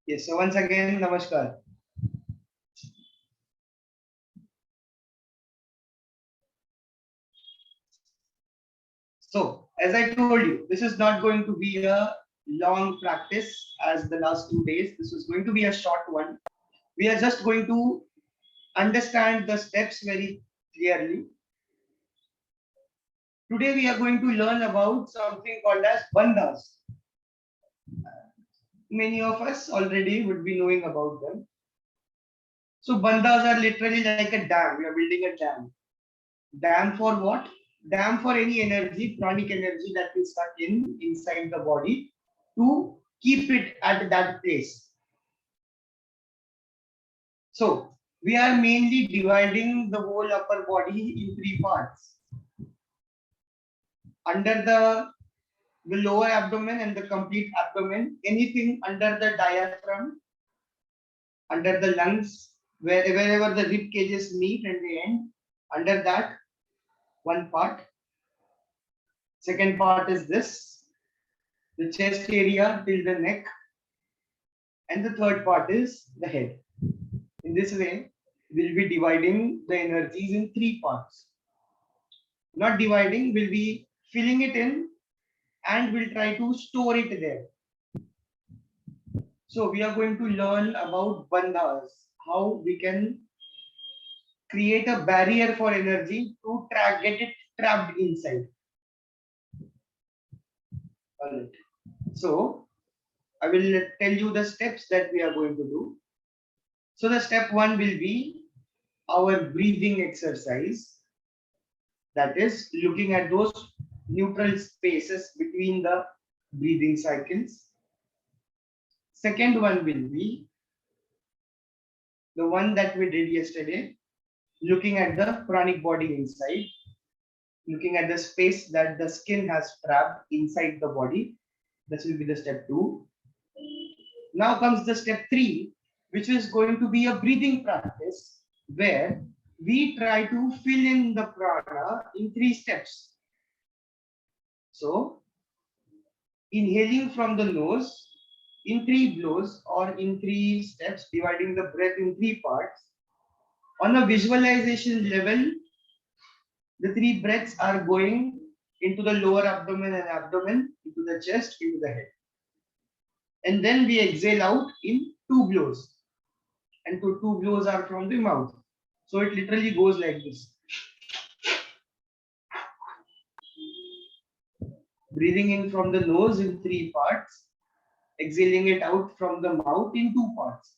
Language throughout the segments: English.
Yes, so once again, Namaskar. So, as I told you, this is not going to be a long practice as the last 2 days. This is going to be a short one. We are just going to understand the steps very clearly. Today, we are going to learn about something called as bandhas. Many of us already would be knowing about them. So, bandhas are literally like a dam. We are building a dam. Dam for what? Dam for any energy, pranic energy that is stuck inside the body to keep it at that place. So we are mainly dividing the whole upper body in three parts. Under the lower abdomen and the complete abdomen, anything under the diaphragm, under the lungs, wherever the rib cages meet and they end, under that one part. Second part is this, the chest area till the neck, and the third part is the head. In this way, we'll be dividing the energies in three parts. Not dividing, we'll be filling it in and we'll try to store it there. So we are going to learn about bandhas, how we can create a barrier for energy to get it trapped inside. All right. So I will tell you the steps that we are going to do. So the step one will be our breathing exercise. That is looking at those neutral spaces between the breathing cycles. Second one will be the one that we did yesterday, looking at the pranic body inside, looking at the space that the skin has trapped inside the body. This will be the step two. Now comes the step three, which is going to be a breathing practice where we try to fill in the prana in three steps. So, inhaling from the nose in three blows or in three steps, dividing the breath in three parts. On a visualization level, the three breaths are going into the lower abdomen and abdomen, into the chest, into the head. And then we exhale out in two blows. And two blows are from the mouth. So it literally goes like this. Breathing in from the nose in three parts, exhaling it out from the mouth in two parts.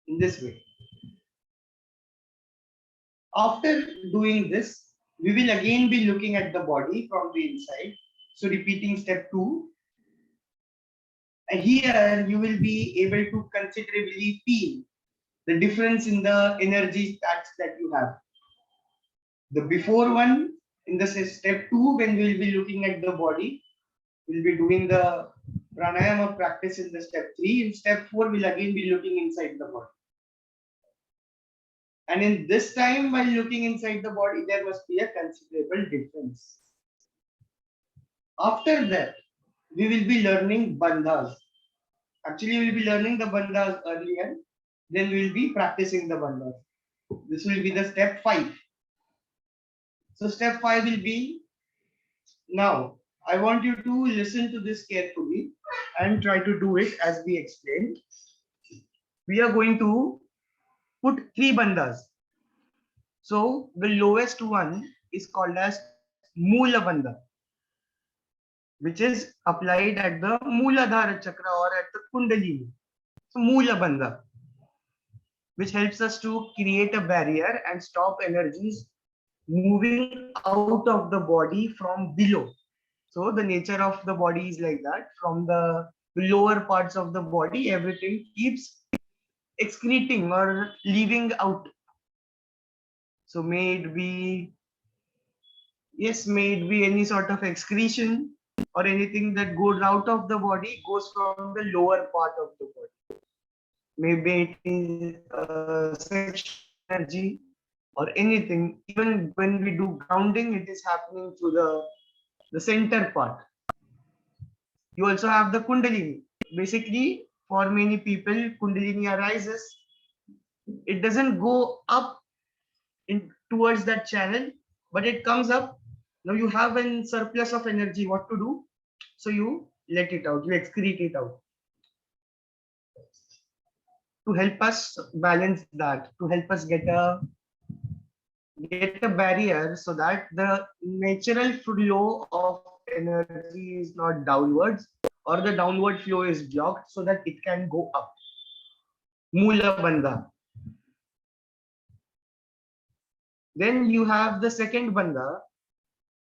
In this way. After doing this, we will again be looking at the body from the inside. So repeating step two. And here you will be able to considerably feel the difference in the energy stats that you have. The before one, in the step two, when we will be looking at the body, we'll be doing the pranayama practice in the step three. In step four, we'll again be looking inside the body. And in this time, while looking inside the body, there must be a considerable difference. After that, we will be learning bandhas. Actually, we will be learning the bandhas earlier, then we will be practicing the bandhas. This will be the step 5. So step 5 will be, now I want you to listen to this carefully and try to do it as we explained. We are going to put 3 bandhas. So the lowest one is called as Moola Bandha, which is applied at the Mooladhara chakra or at the Kundalini. So Moola Bandha, which helps us to create a barrier and stop energies moving out of the body from below. So the nature of the body is like that. From the lower parts of the body, everything keeps excreting or leaving out. So may it be any sort of excretion or anything that goes out of the body goes from the lower part of the body. Maybe it is sexual energy or anything. Even when we do grounding, it is happening through the the center part. You also have the Kundalini. Basically, for many people, Kundalini arises. It doesn't go up in towards that channel, but it comes up. Now you have a surplus of energy. What to do? So you let it out. You excrete it out to help us balance that. To help us get a barrier so that the natural flow of energy is not downwards or the downward flow is blocked so that it can go up. Mula Bandha. Then you have the second Bandha,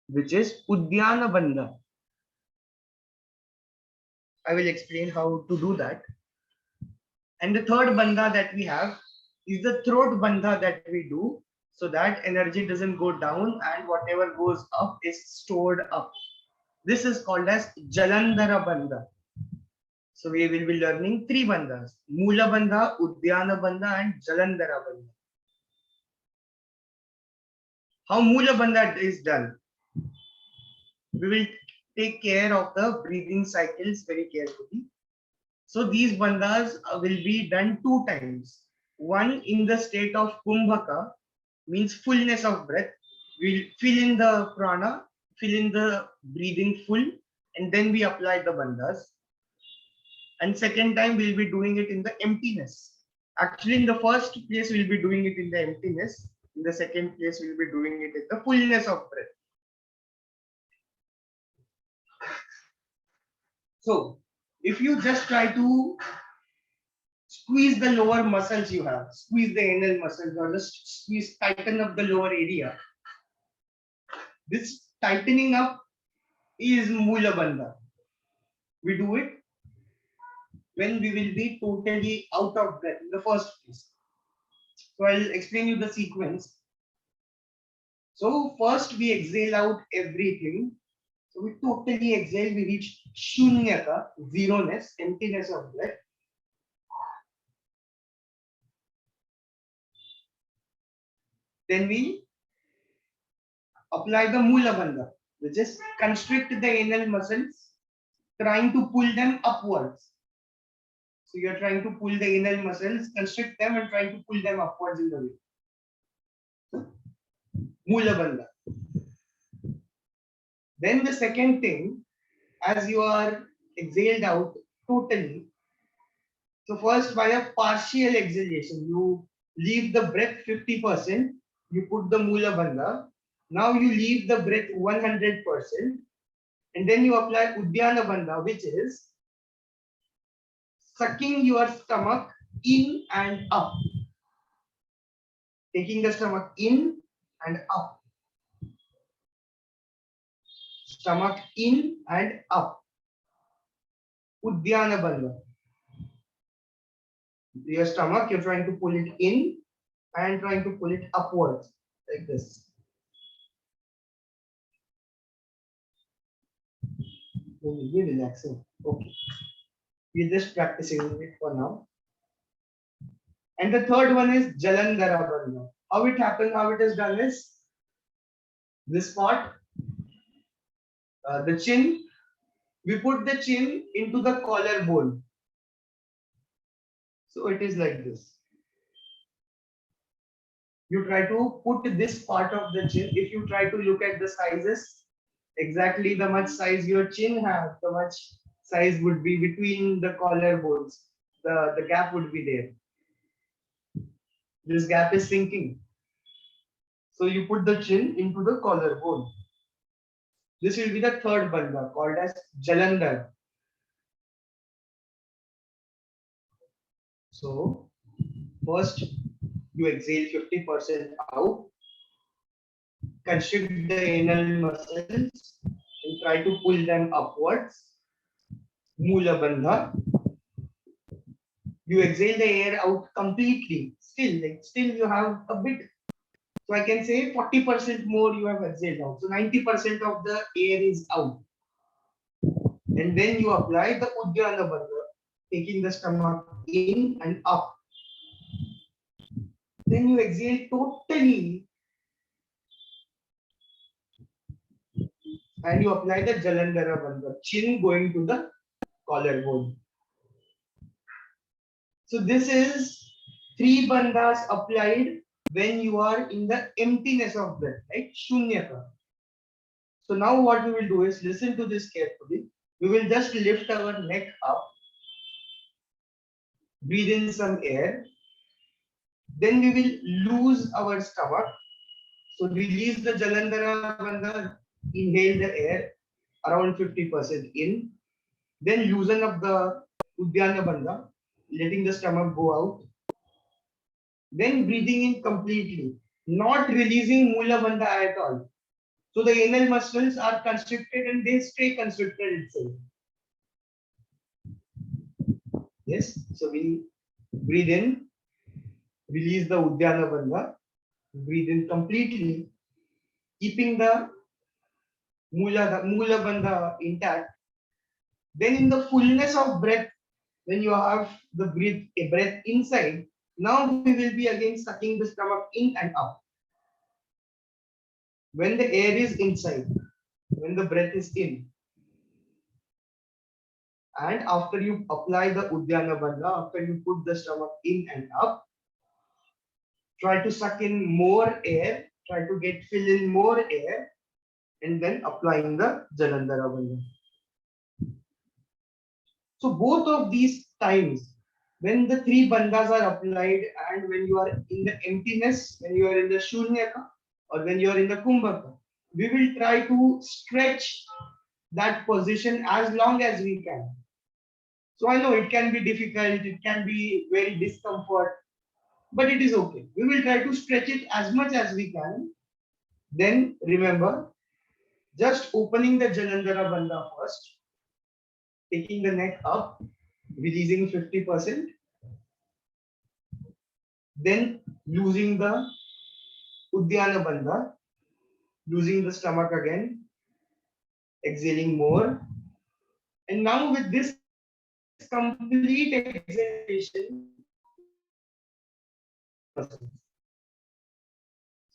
which is Udyana Bandha. I will explain how to do that. And the third Bandha that we have is the throat Bandha that we do so that energy doesn't go down and whatever goes up is stored up. This is called as Jalandhara Bandha. So we will be learning three bandhas: Mula Bandha, Udyana Bandha, and Jalandhara Bandha. How Mula Bandha is done? We will take care of the breathing cycles very carefully. So these bandhas will be done 2 times. One in the state of Kumbhaka, means fullness of breath. We'll fill in the prana, fill in the breathing full, and then we apply the bandhas. And second time we'll be doing it in the emptiness. Actually, in the first place we'll be doing it in the emptiness. In the second place we'll be doing it in the fullness of breath. So if you just try to squeeze the lower muscles you have, squeeze the anal muscles or just squeeze, tighten up the lower area. This tightening up is Mula Bandha. We do it when we will be totally out of breath in the first place. So I'll explain you the sequence. So first we exhale out everything. So we totally exhale, we reach Shunyata, zeroness, emptiness of breath. Then we apply the Mula Bandha, which is constrict the anal muscles, trying to pull them upwards. So you're trying to pull the anal muscles, constrict them and trying to pull them upwards in the way. Mula Bandha. Then the second thing, as you are exhaled out totally, so first by a partial exhalation, you leave the breath 50%, you put the Mula Bandha. Now you leave the breath 100%, and then you apply Udyana Bandha, which is sucking your stomach in and up. Taking the stomach in and up. Stomach in and up. Udyana Bandha. Your stomach, you're trying to pull it in and trying to pull it upwards, like this. Be relaxing. Okay. We're just practicing it for now. And the third one is Jalandhara Bandha. How it happens, how it is done is this part, the chin. We put the chin into the collarbone. So it is like this. You try to put this part of the chin. If you try to look at the sizes, exactly the much size your chin has, the much size would be between the collarbones. The gap would be there. This gap is sinking. So you put the chin into the collarbone. This will be the third bandha called as Jalandhar. So first you exhale 50% out, constrict the anal muscles and try to pull them upwards. Mula Bandha. You exhale the air out completely. Still you have a bit. So I can say 40% more you have exhaled out. So 90% of the air is out. And then you apply the Udyana Bandha, taking the stomach in and up. Then you exhale totally. and you apply the Jalandhara Bandha, chin going to the collarbone. So this is 3 bandhas applied when you are in the emptiness of breath, right? Shunyata. So now what we will do is listen to this carefully. We will just lift our neck up, breathe in some air, then we will lose our stomach. So release the Jalandhara Bandha, inhale the air around 50% in, then loosen up the Udyana Bandha, letting the stomach go out. Then breathing in completely, not releasing Mula Bandha at all. So the anal muscles are constricted and they stay constricted itself. Yes, so we breathe in, release the Udyana Bandha, breathe in completely, keeping the Mula Bandha intact. Then in the fullness of breath, when you have the breath inside, now we will be again sucking the stomach in and up. When the air is inside, when the breath is in, and after you apply the Udyana Bandha, after you put the stomach in and up, try to suck in more air, try to fill in more air, and then applying the Jalandhara Bandha. So both of these times, when the 3 bandhas are applied and when you are in the emptiness, when you are in the Shunyaka or when you are in the Kumbhaka, we will try to stretch that position as long as we can. So I know it can be difficult, it can be very discomfort, but it is okay. We will try to stretch it as much as we can. Then remember, just opening the Jalandhara Bandha first, taking the neck up, releasing 50%, then losing the Udyana Bandha, losing the stomach again, exhaling more. And now with this complete exhalation, so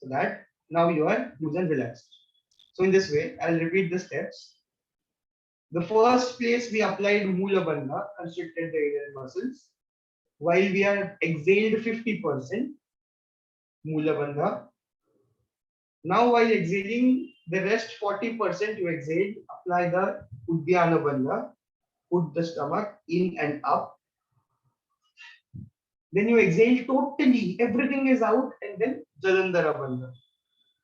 that now you are loose and relaxed. So in this way, I'll repeat the steps. The first place we applied Mula Bandha, constricted the aerial muscles. While we are exhaled 50%, Mula Bandha. Now while exhaling, the rest 40% you exhale, apply the Udyana Bandha, put the stomach in and up. Then you exhale totally, everything is out, and then Jalandhara Bandha.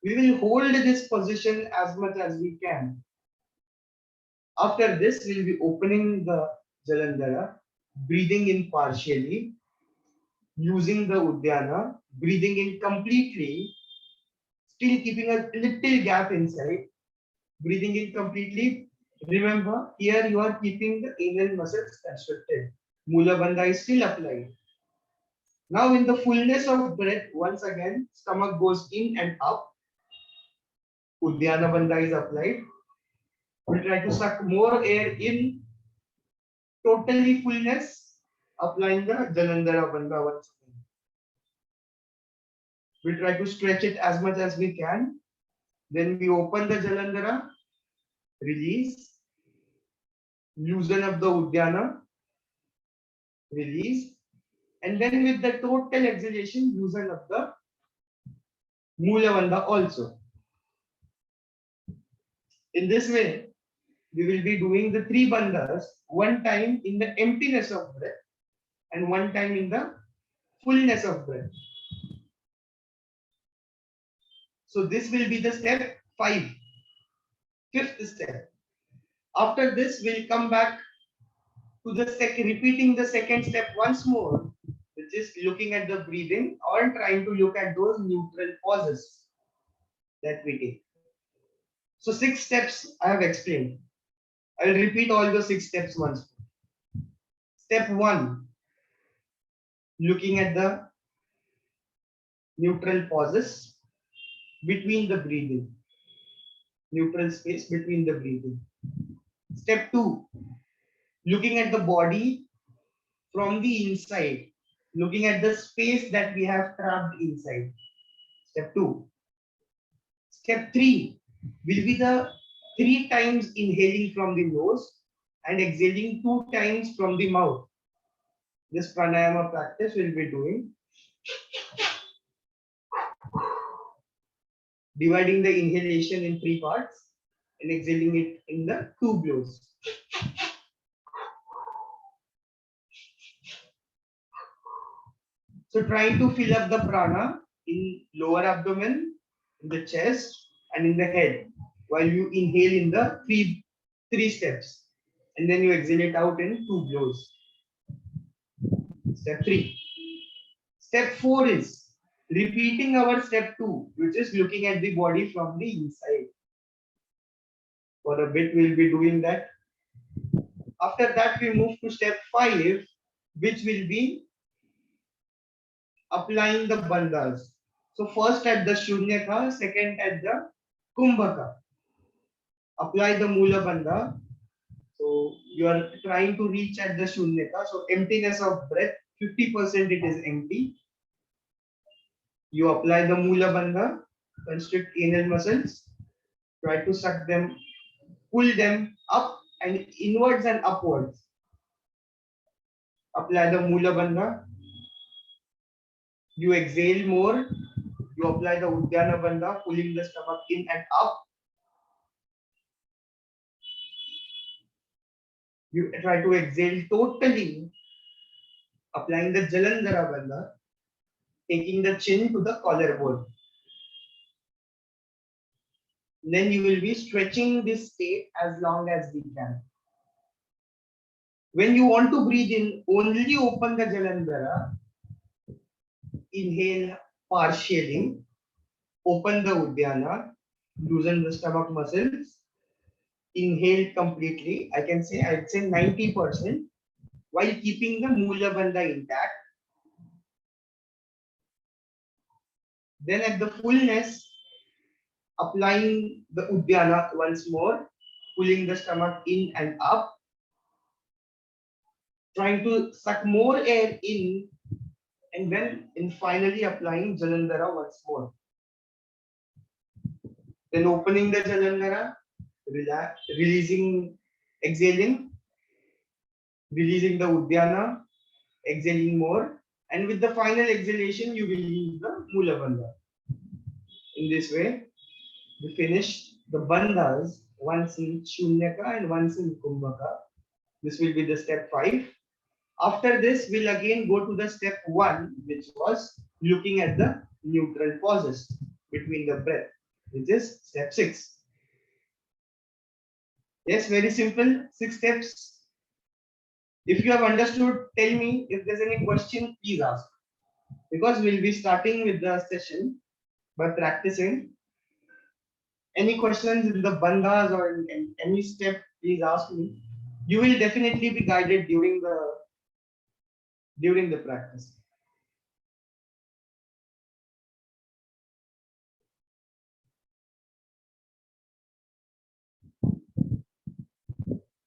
We will hold this position as much as we can. After this, we'll be opening the Jalandhara, breathing in partially, using the Udyana, breathing in completely, still keeping a little gap inside, breathing in completely. Remember, here you are keeping the anal muscles constricted. Mula Bandha is still applied. Now in the fullness of breath, once again, stomach goes in and up. Udyana Bandha is applied. We'll try to suck more air in, totally fullness, applying the Jalandhara Bandha once again. We'll try to stretch it as much as we can. Then we open the Jalandhara, release, loosen up the Udyana, release, and then with the total exhalation, loosen up the Mula Bandha also. In this way, we will be doing the 3 bandhas, one time in the emptiness of breath and one time in the fullness of breath. So this will be the step 5, 5th step. After this, we'll come back to the repeating the second step once more, which is looking at the breathing or trying to look at those neutral pauses that we take. So 6 steps I have explained. I'll repeat all the 6 steps once more. Step 1, looking at the neutral pauses between the breathing, neutral space between the breathing. Step 2, looking at the body from the inside, looking at the space that we have trapped inside. Step 2. Step 3 will be the 3 times inhaling from the nose and exhaling 2 times from the mouth. This pranayama practice will be doing, dividing the inhalation in 3 parts and exhaling it in the 2 blows. So trying to fill up the prana in lower abdomen, in the chest and in the head while you inhale in the three steps, and then you exhale it out in 2 blows. Step 3. Step 4 is repeating our step 2, which is looking at the body from the inside. For a bit we'll be doing that. After that we move to step 5, which will be applying the bandhas. So first at the Shunyaka, second at the Kumbhaka. Apply the Mula Bandha. So you are trying to reach at the Shunyaka. So emptiness of breath, 50% it is empty. You apply the Mula Bandha, constrict anal muscles, try to suck them, pull them up and inwards and upwards. Apply the Mula Bandha. You exhale more. You apply the Uddiyana Bandha, pulling the stomach in and up. You try to exhale totally, applying the Jalandhara Bandha, taking the chin to the collarbone. Then you will be stretching this state as long as we can. When you want to breathe in, only open the Jalandhara, inhale partially, open the Uddiyana, loosen the stomach muscles, inhale completely. I'd say 90%, while keeping the Mula Bandha intact. Then at the fullness, applying the Uddiyana once more, pulling the stomach in and up, trying to suck more air in, and then finally applying Jalandhara once more. Then opening the Jalandhara, releasing, exhaling, releasing the Uddiyana, exhaling more, and with the final exhalation, you will release the Mula Bandha. In this way, we finish the bandhas once in Shunyaka and once in Kumbhaka. This will be the step 5. After this, we'll again go to the step 1, which was looking at the neutral pauses between the breath, which is step 6. Yes, very simple, 6 steps. If you have understood, tell me. If there's any question, please ask. Because we'll be starting with the session by practicing. Any questions in the bandhas or in any step, please ask me. You will definitely be guided during the practice.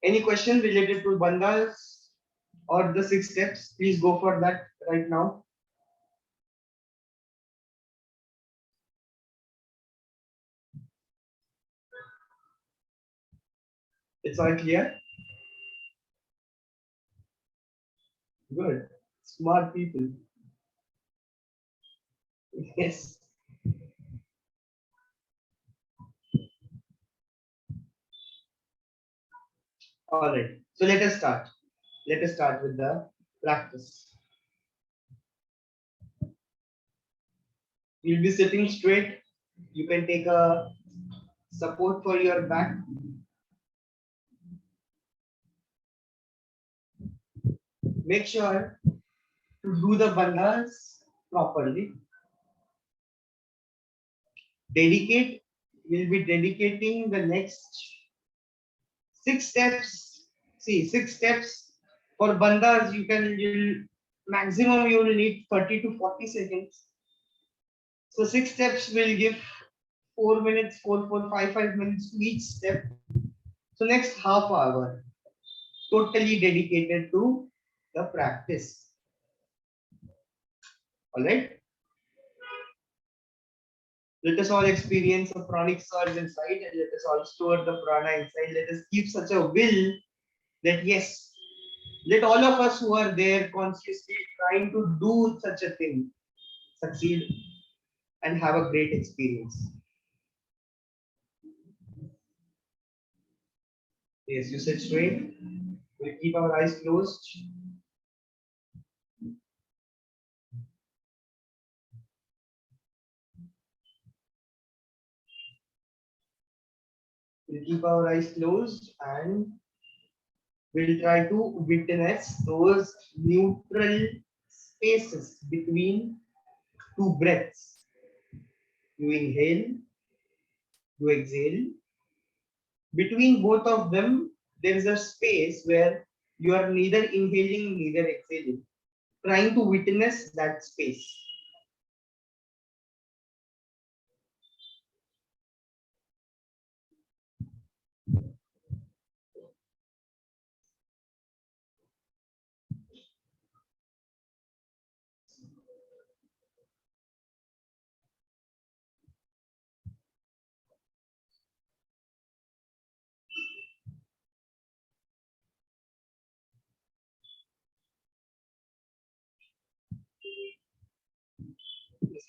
Any question related to bandhas or the 6 steps? Please go for that right now. It's all clear? Good. Smart people. Yes. All right. So let us start. Let us start with the practice. You'll be sitting straight. You can take a support for your back. Make sure to do the bandhas properly. We'll be dedicating the next 6 steps. See, 6 steps for bandhas. Maximum you will need 30 to 40 seconds. So 6 steps will give 4 minutes, 5 minutes to each step. So next half hour, totally dedicated to the practice. All right. Let us all experience a pranic surge inside and let us all store the prana inside. Let us keep such a will that yes, let all of us who are there consciously trying to do such a thing succeed and have a great experience. Yes, you sit straight. We'll keep our eyes closed. We'll keep our eyes closed and we'll try to witness those neutral spaces between two breaths. You inhale, you exhale. Between both of them, there is a space where you are neither inhaling, neither exhaling. Trying to witness that space.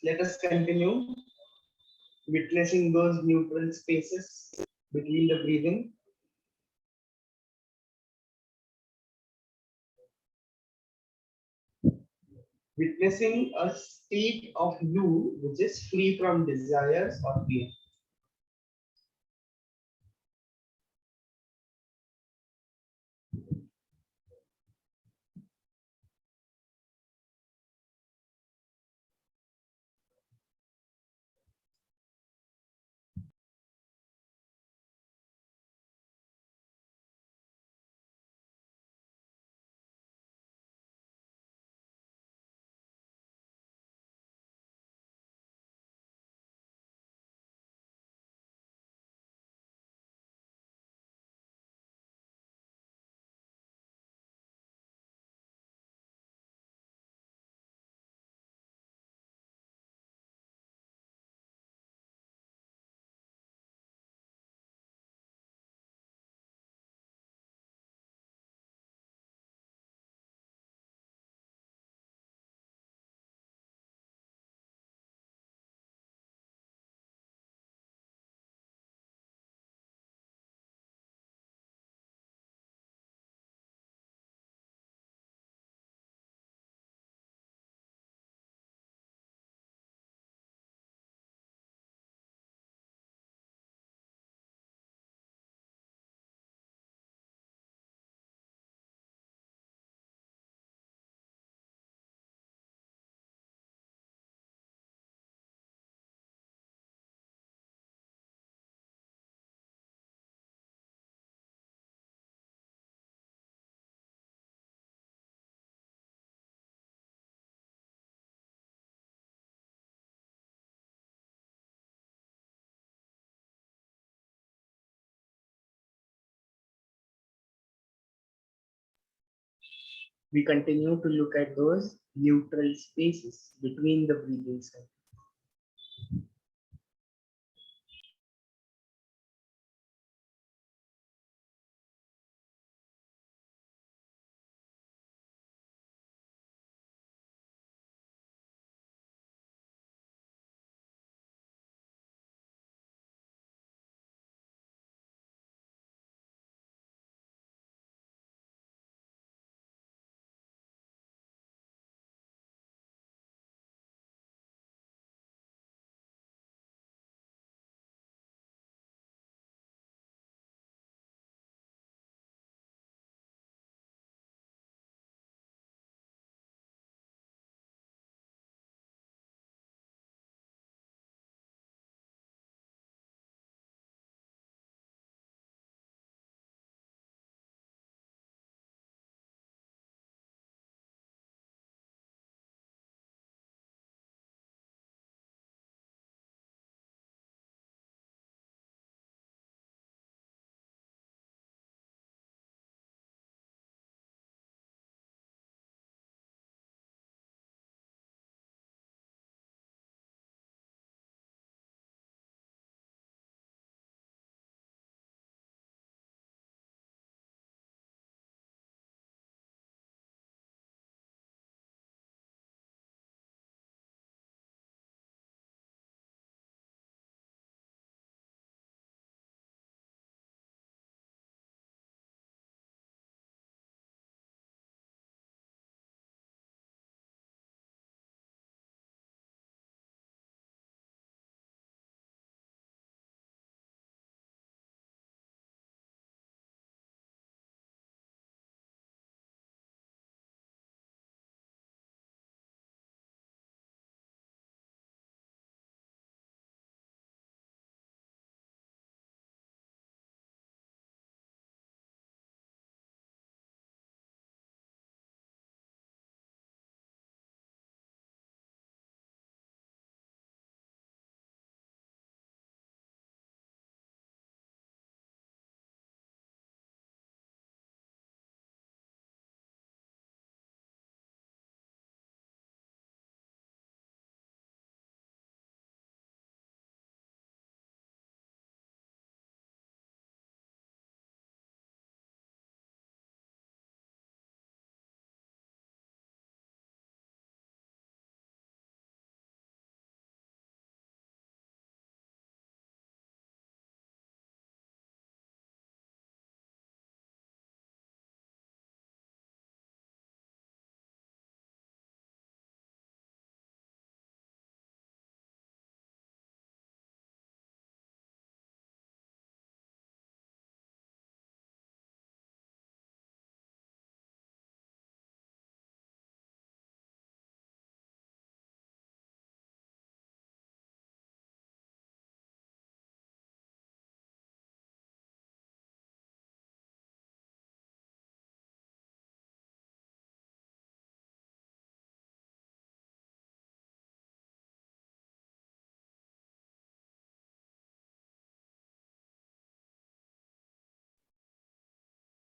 Let us continue witnessing those neutral spaces between the breathing. Witnessing a state of you which is free from desires or fear. We continue to look at those neutral spaces between the breathing cycles.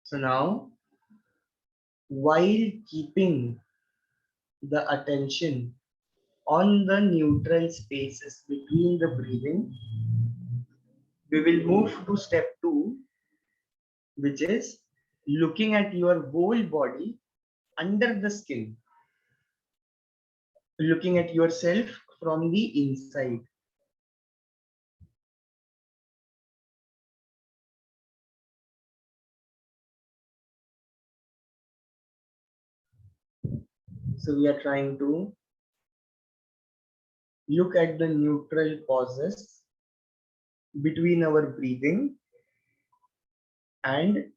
So now, while keeping the attention on the neutral spaces between the breathing, we will move to step 2, which is looking at your whole body under the skin, looking at yourself from the inside. So we are trying to look at the neutral pauses between our breathing and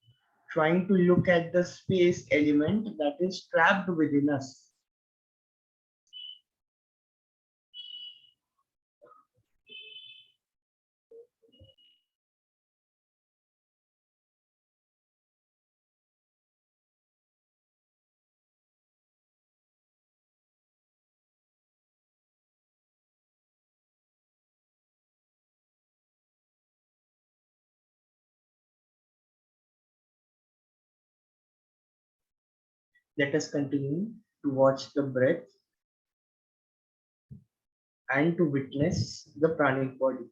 trying to look at the space element that is trapped within us. Let us continue to watch the breath and to witness the pranic body.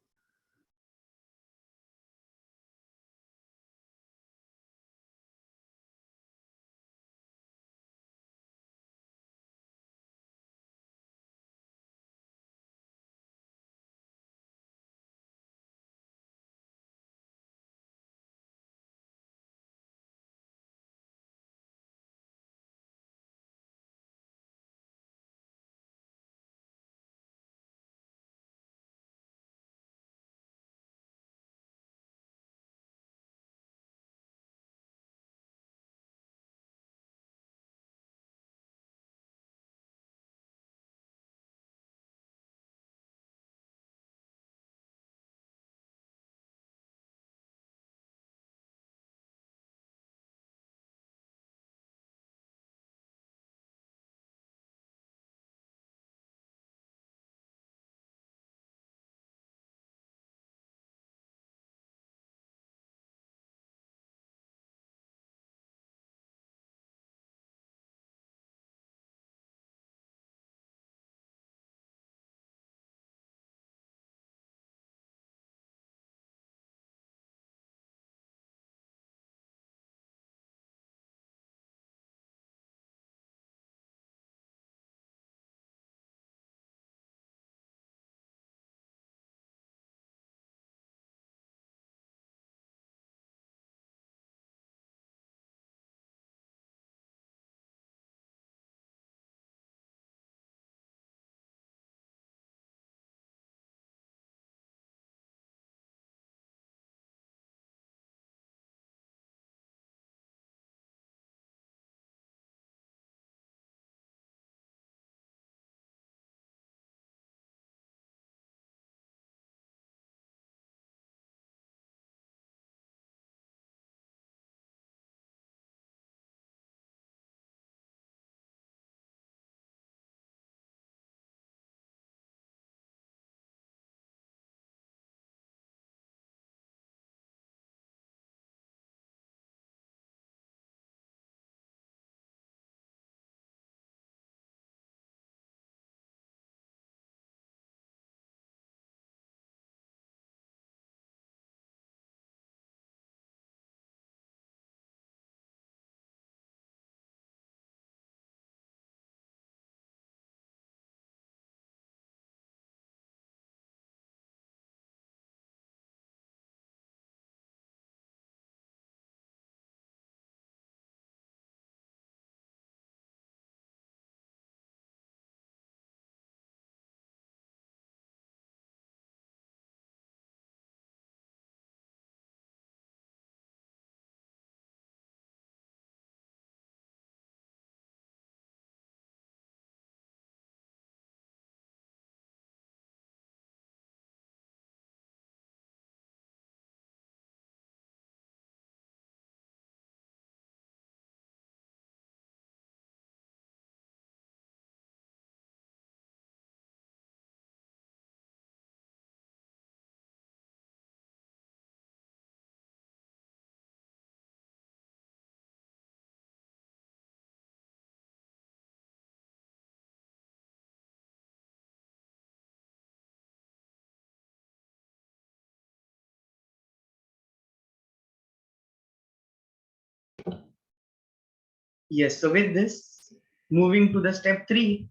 Yes, so with this, moving to the step 3,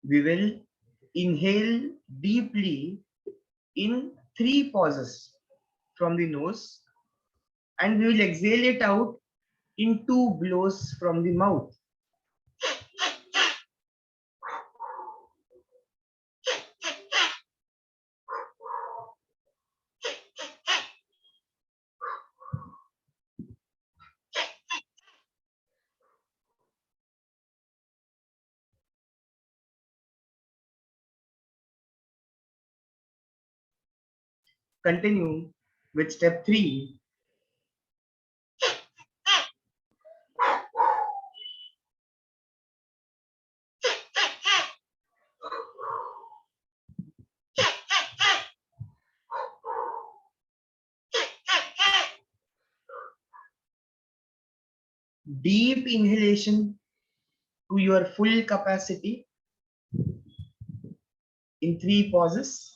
we will inhale deeply in 3 pauses from the nose, and we will exhale it out in 2 blows from the mouth. Continue with step 3. Deep inhalation to your full capacity in 3 pauses.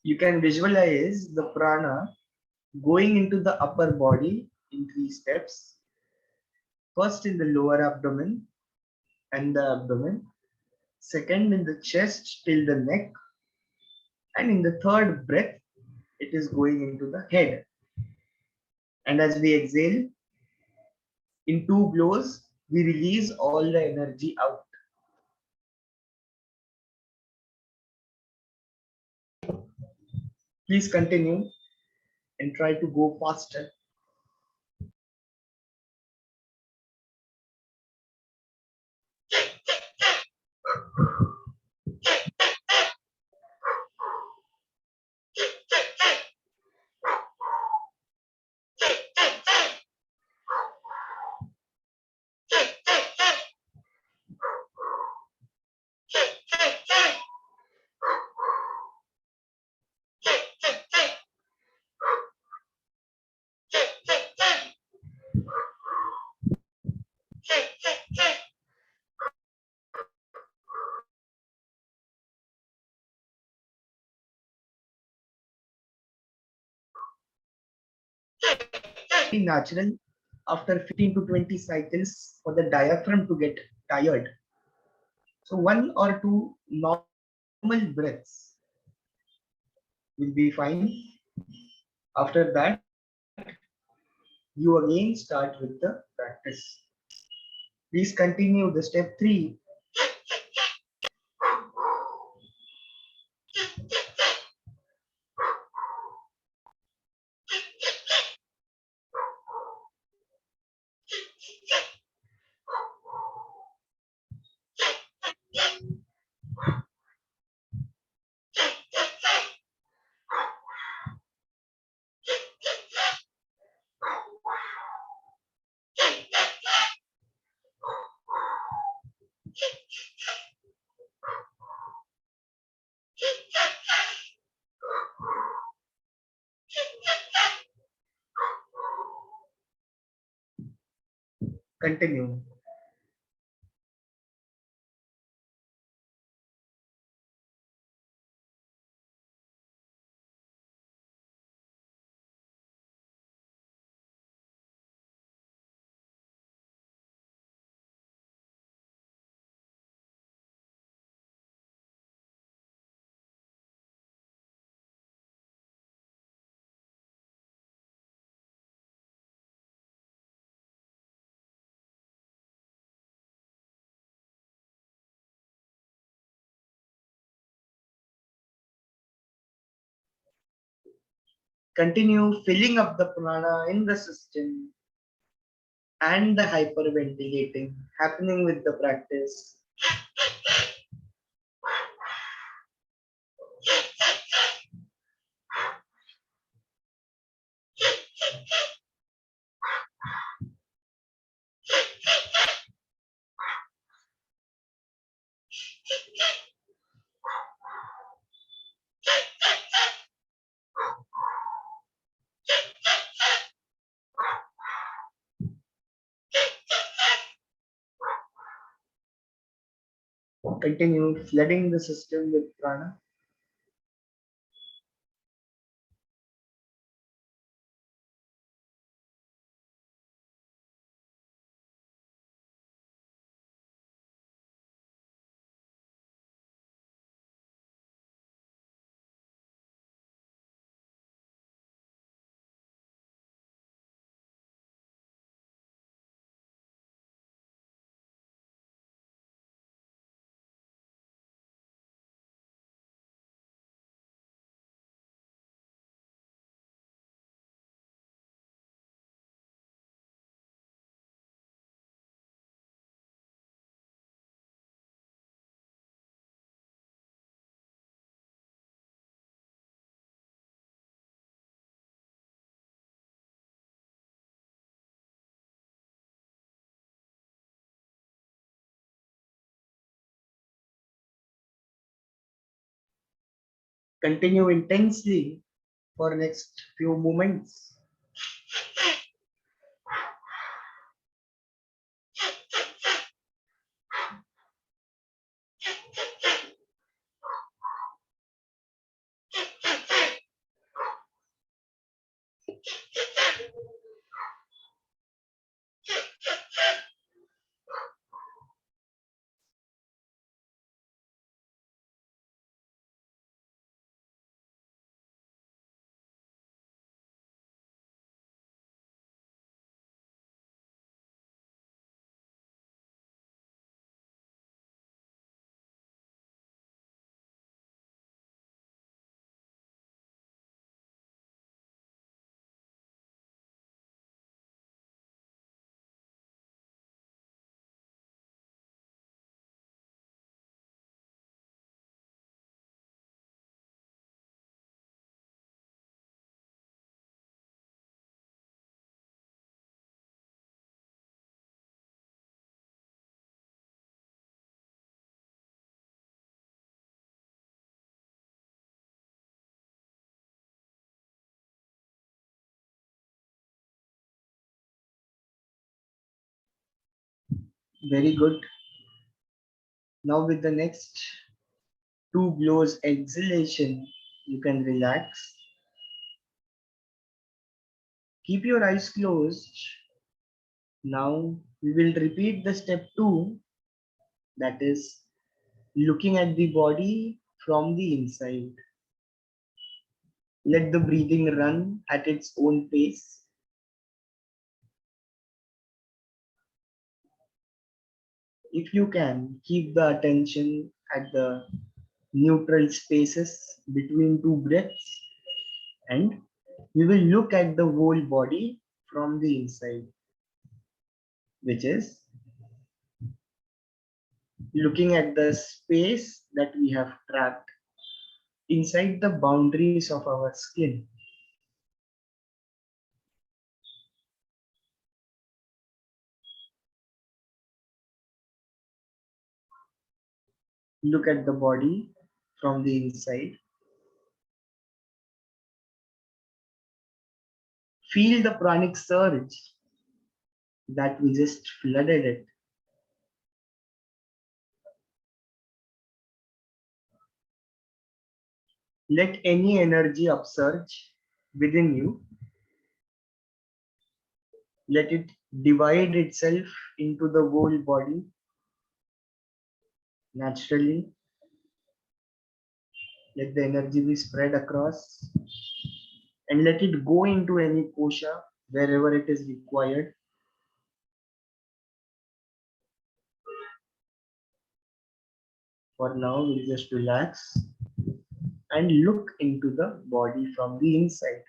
You can visualize the prana going into the upper body in 3 steps. First in the lower abdomen and the abdomen, second in the chest till the neck, and in the third breath, it is going into the head. And as we exhale, in 2 blows, we release all the energy out. Please continue and try to go faster. Natural after 15 to 20 cycles for the diaphragm to get tired. So 1 or 2 normal breaths will be fine. After that, you again start with the practice. Please continue the step 3. Continue. Continue filling up the prana in the system and the hyperventilating happening with the practice. Continue flooding the system with prana. Continue intensely for next few moments. Very good. Now with the next two blows exhalation, you can relax. Keep your eyes closed. Now we will repeat the step 2, that is looking at the body from the inside. Let the breathing run at its own pace. If you can, keep the attention at the neutral spaces between two breaths, and we will look at the whole body from the inside, which is looking at the space that we have trapped inside the boundaries of our skin. Look at the body from the inside. Feel the pranic surge that we just flooded it. Let any energy upsurge within you. Let it divide itself into the whole body naturally. Let the energy be spread across and let it go into any kosha wherever it is required. For now, we'll just relax and look into the body from the inside.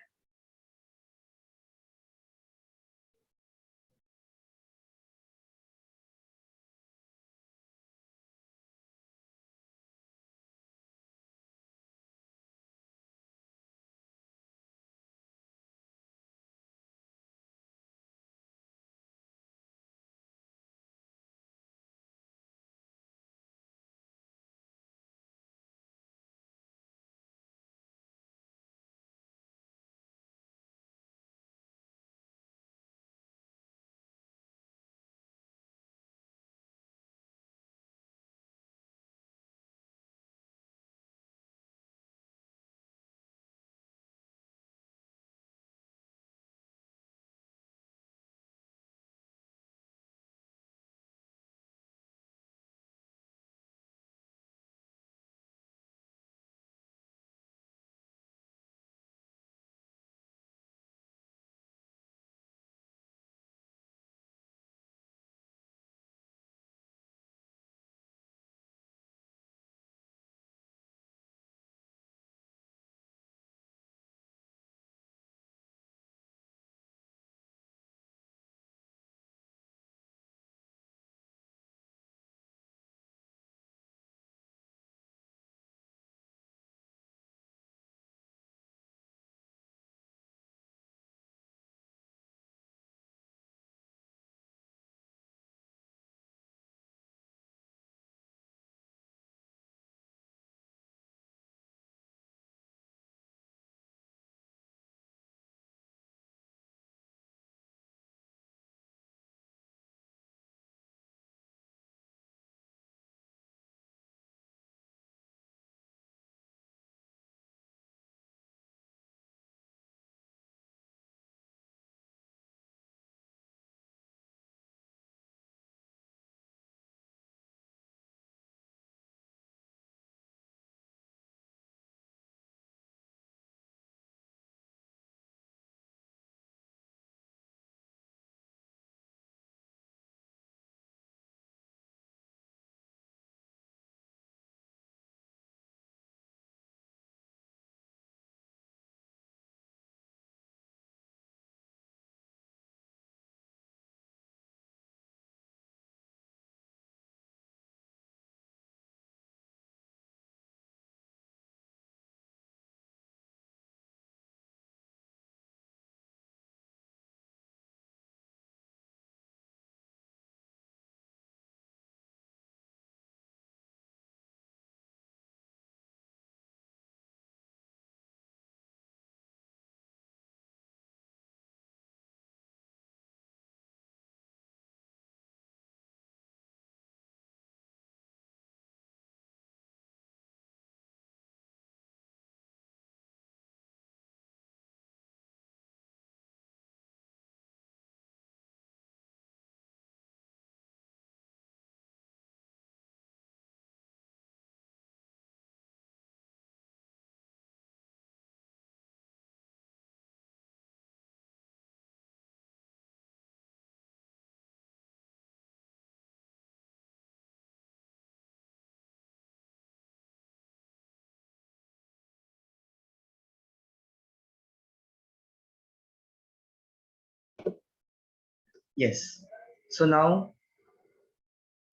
Yes. So now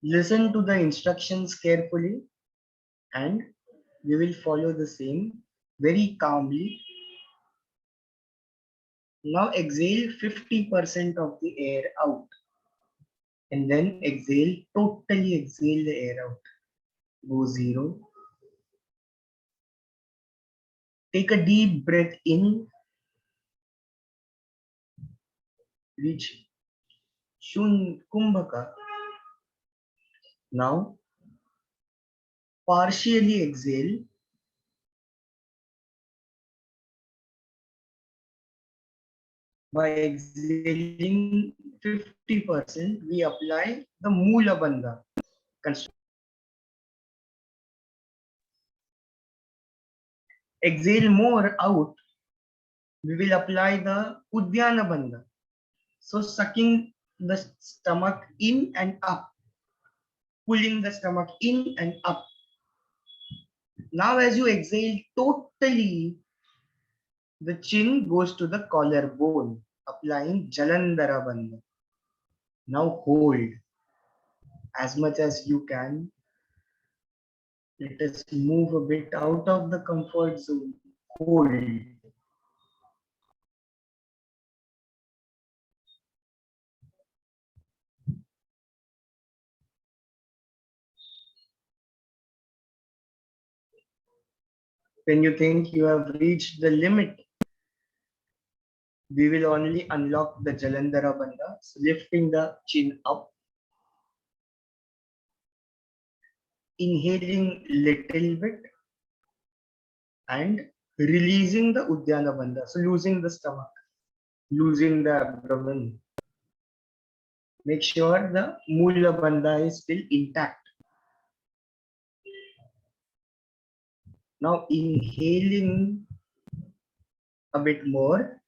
listen to the instructions carefully and we will follow the same very calmly. Now exhale 50% of the air out and then exhale, totally exhale the air out. Go 0. Take a deep breath in, reach Shun Kumbhaka. Now partially exhale. By exhaling 50%, we apply the Mula Bandha. Exhale more out, we will apply the Udyana Bandha. So sucking the stomach in and up, pulling the stomach in and up. Now as you exhale totally, the chin goes to the collarbone, applying Jalandhara Bandha. Now hold as much as you can. Let us move a bit out of the comfort zone. Hold. When you think you have reached the limit, we will only unlock the Jalandhara Bandha, so lifting the chin up, inhaling little bit and releasing the Udyana Bandha, so losing the stomach, losing the abdomen. Make sure the Mula Bandha is still intact. Now inhaling a bit more,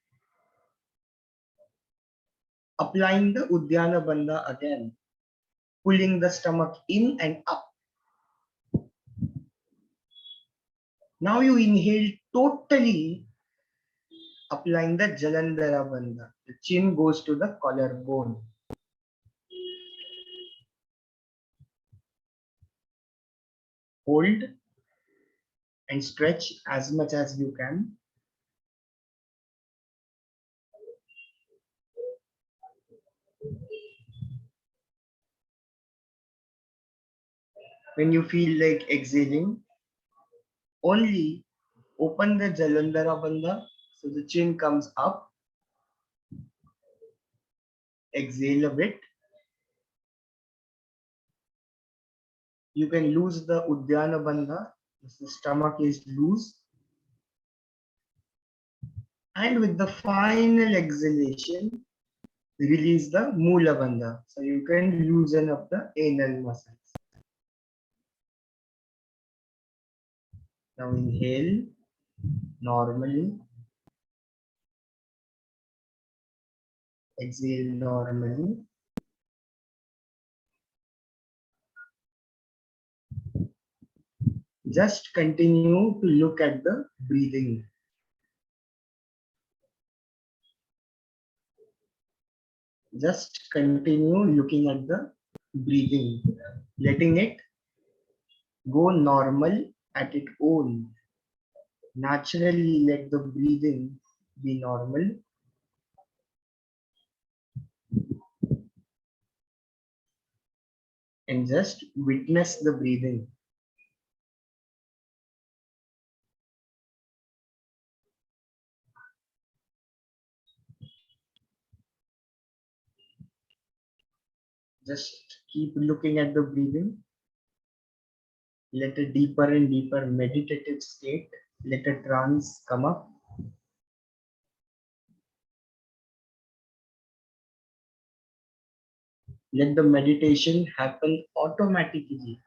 applying the Udyana Bandha again, pulling the stomach in and up. Now you inhale totally, applying the Jalandhara Bandha. The chin goes to the collarbone. Hold and stretch as much as you can. When you feel like exhaling, only open the Jalandhara Bandha so the chin comes up. Exhale a bit. You can lose the Udyana Bandha if the stomach is loose. And with the final exhalation, release the Mula Bandha. So you can loosen up the anal muscles. Now inhale normally. Exhale normally. Just continue to look at the breathing. Just continue looking at the breathing, letting it go normal at its own. Naturally let the breathing be normal. And just witness the breathing. Just keep looking at the breathing. Let a deeper and deeper meditative state, let a trance come up. Let the meditation happen automatically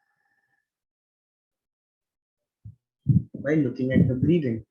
by looking at the breathing.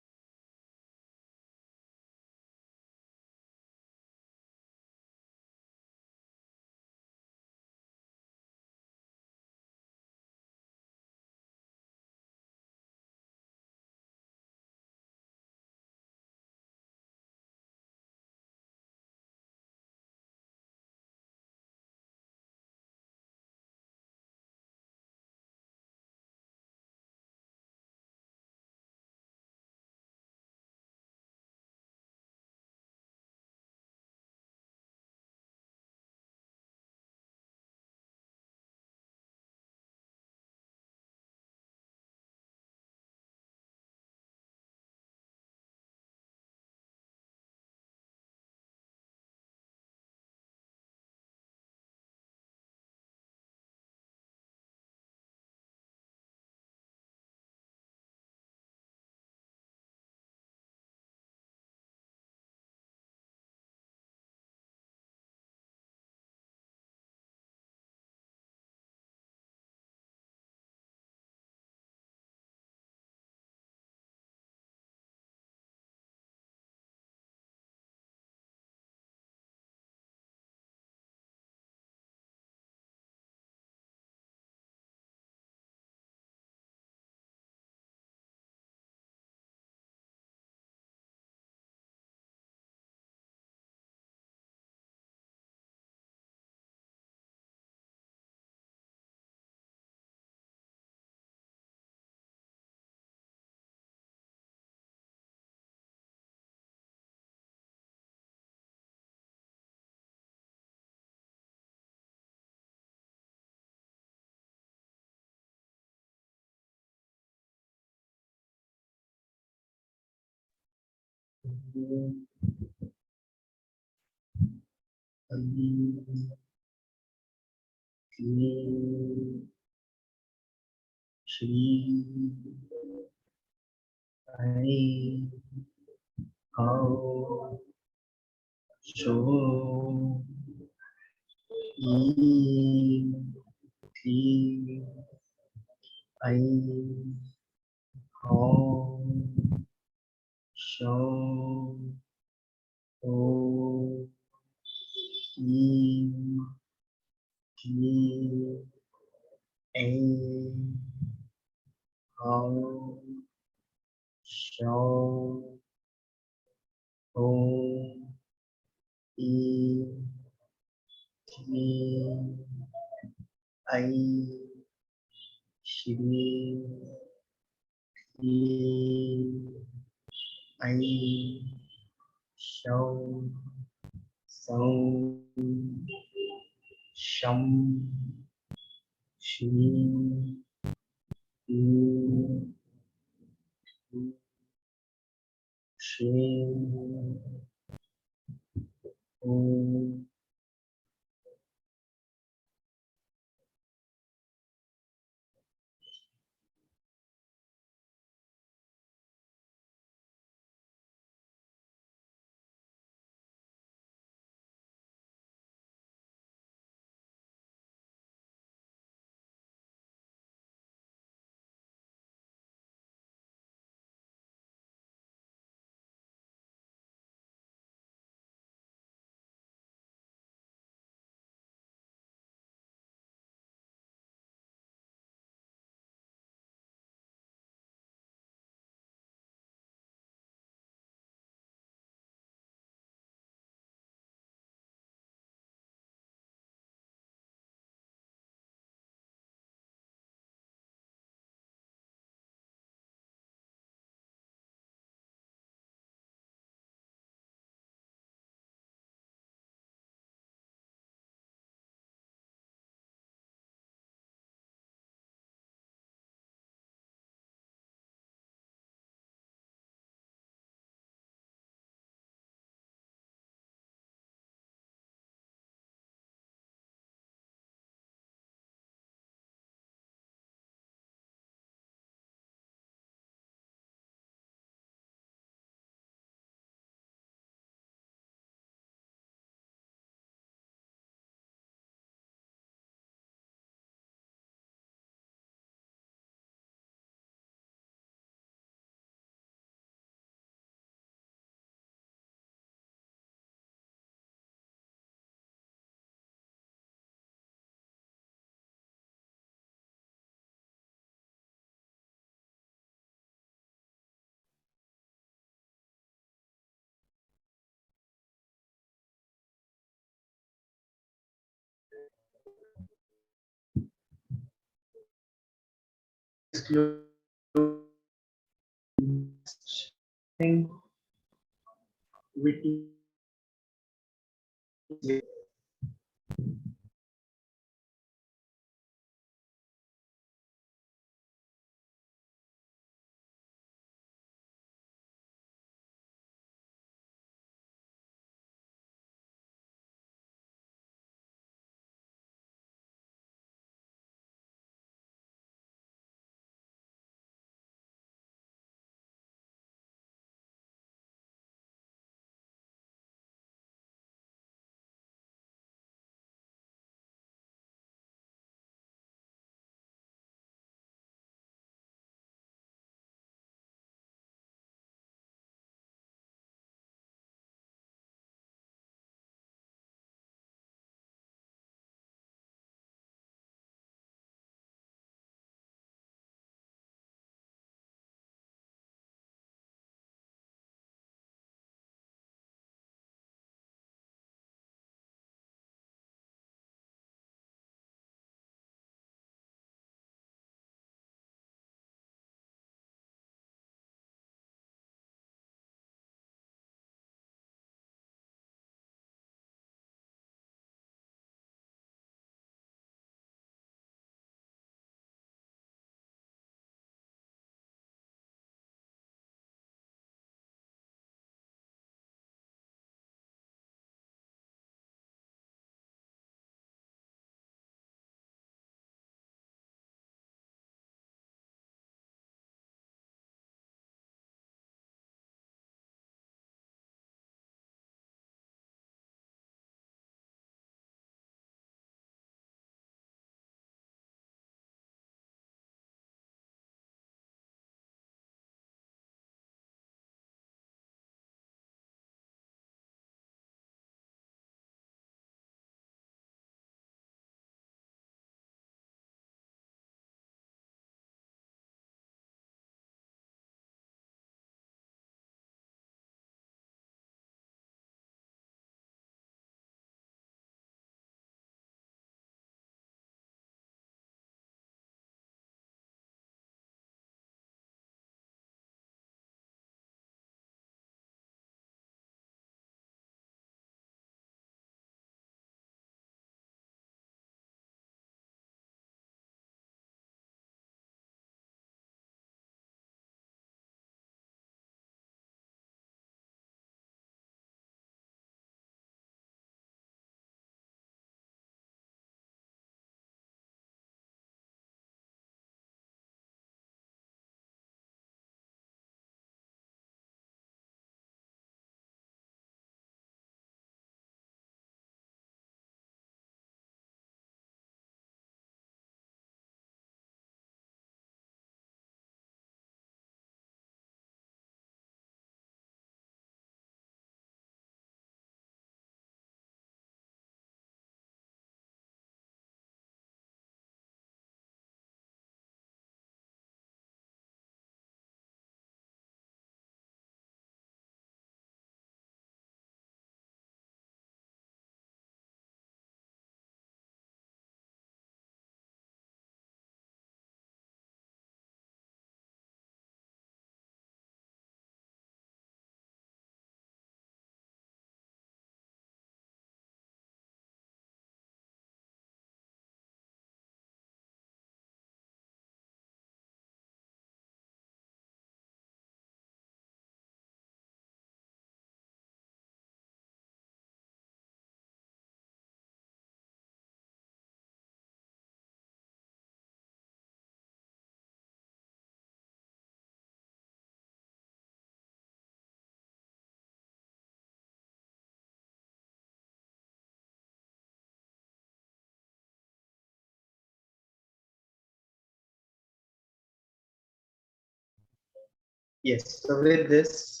Yes, so with this,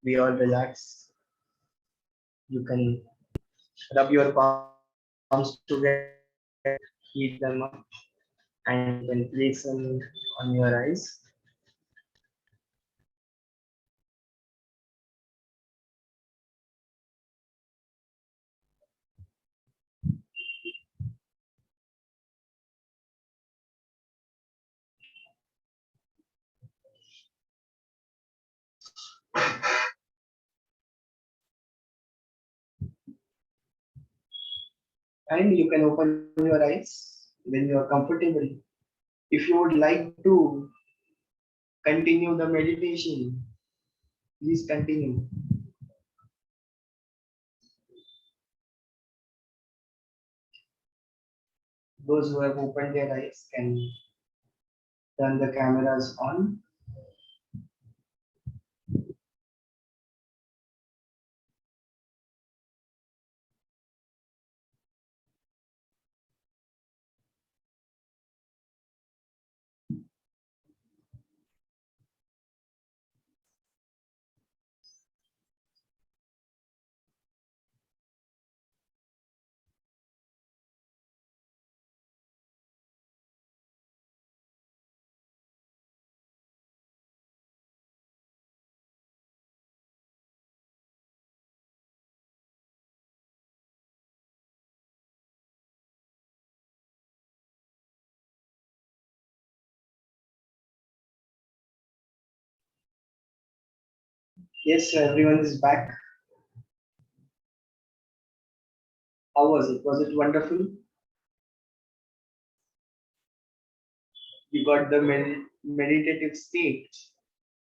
we all relax. You can rub your palms together, heat them up, and you can place them on your eyes. And you can open your eyes when you are comfortable. If you would like to continue the meditation, please continue. Those who have opened their eyes can turn the cameras on. Yes, everyone is back. How was it? Was it wonderful? You got the meditative state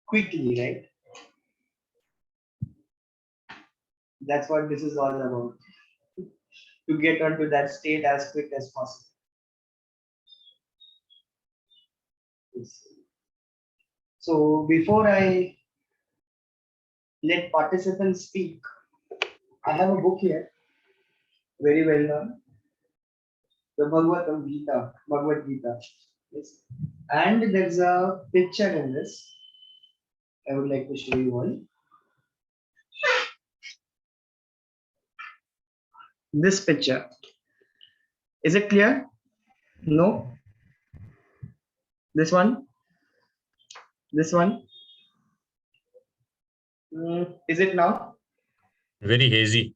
quickly, right? That's what this is all about. To get onto that state as quick as possible. Yes. So before I let participants speak, I have a book here, very well known, the Bhagavad Gita. Yes. And there's a picture in this. I would like to show you one. This picture. Is it clear? No? This one? This one? Is it now? Very hazy.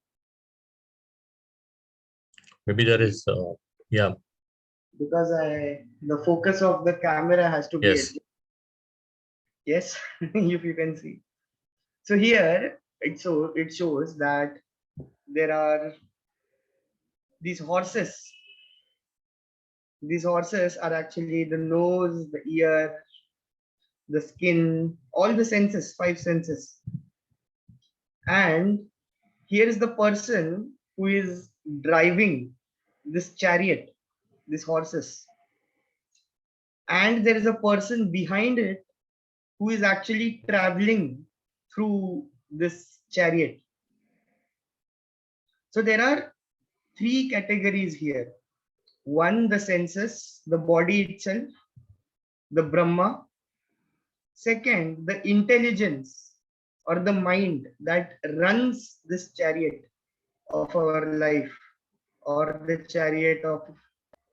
Maybe there is, yeah, Because the focus of the camera has to be yes. adjusted. Yes, if you can see. So here it shows that there are these horses. These horses are actually the nose, the ear, the skin, all the senses, five senses. And here is the person who is driving this chariot, these horses. And there is a person behind it who is actually traveling through this chariot. So there are three categories here. One, the senses, the body itself, the Brahma. Second, the intelligence or the mind that runs this chariot of our life or the chariot of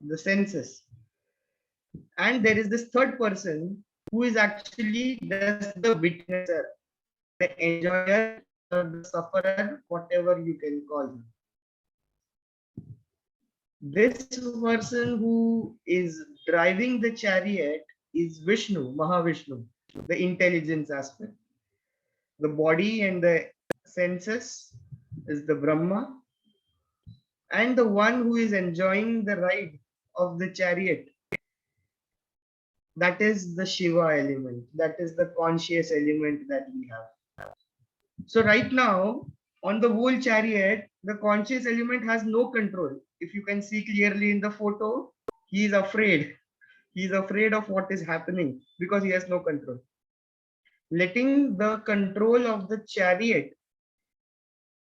the senses. And there is this third person who is actually just the witnesser, the enjoyer or the sufferer, whatever you can call him. This person who is driving the chariot is Vishnu, Mahavishnu, the intelligence aspect. The body and the senses is the Brahma, and the one who is enjoying the ride of the chariot, that is the Shiva element, that is the conscious element that we have. So right now, on the whole chariot, the conscious element has no control. If you can see clearly in the photo, he is afraid. He is afraid of what is happening because he has no control. Letting the control of the chariot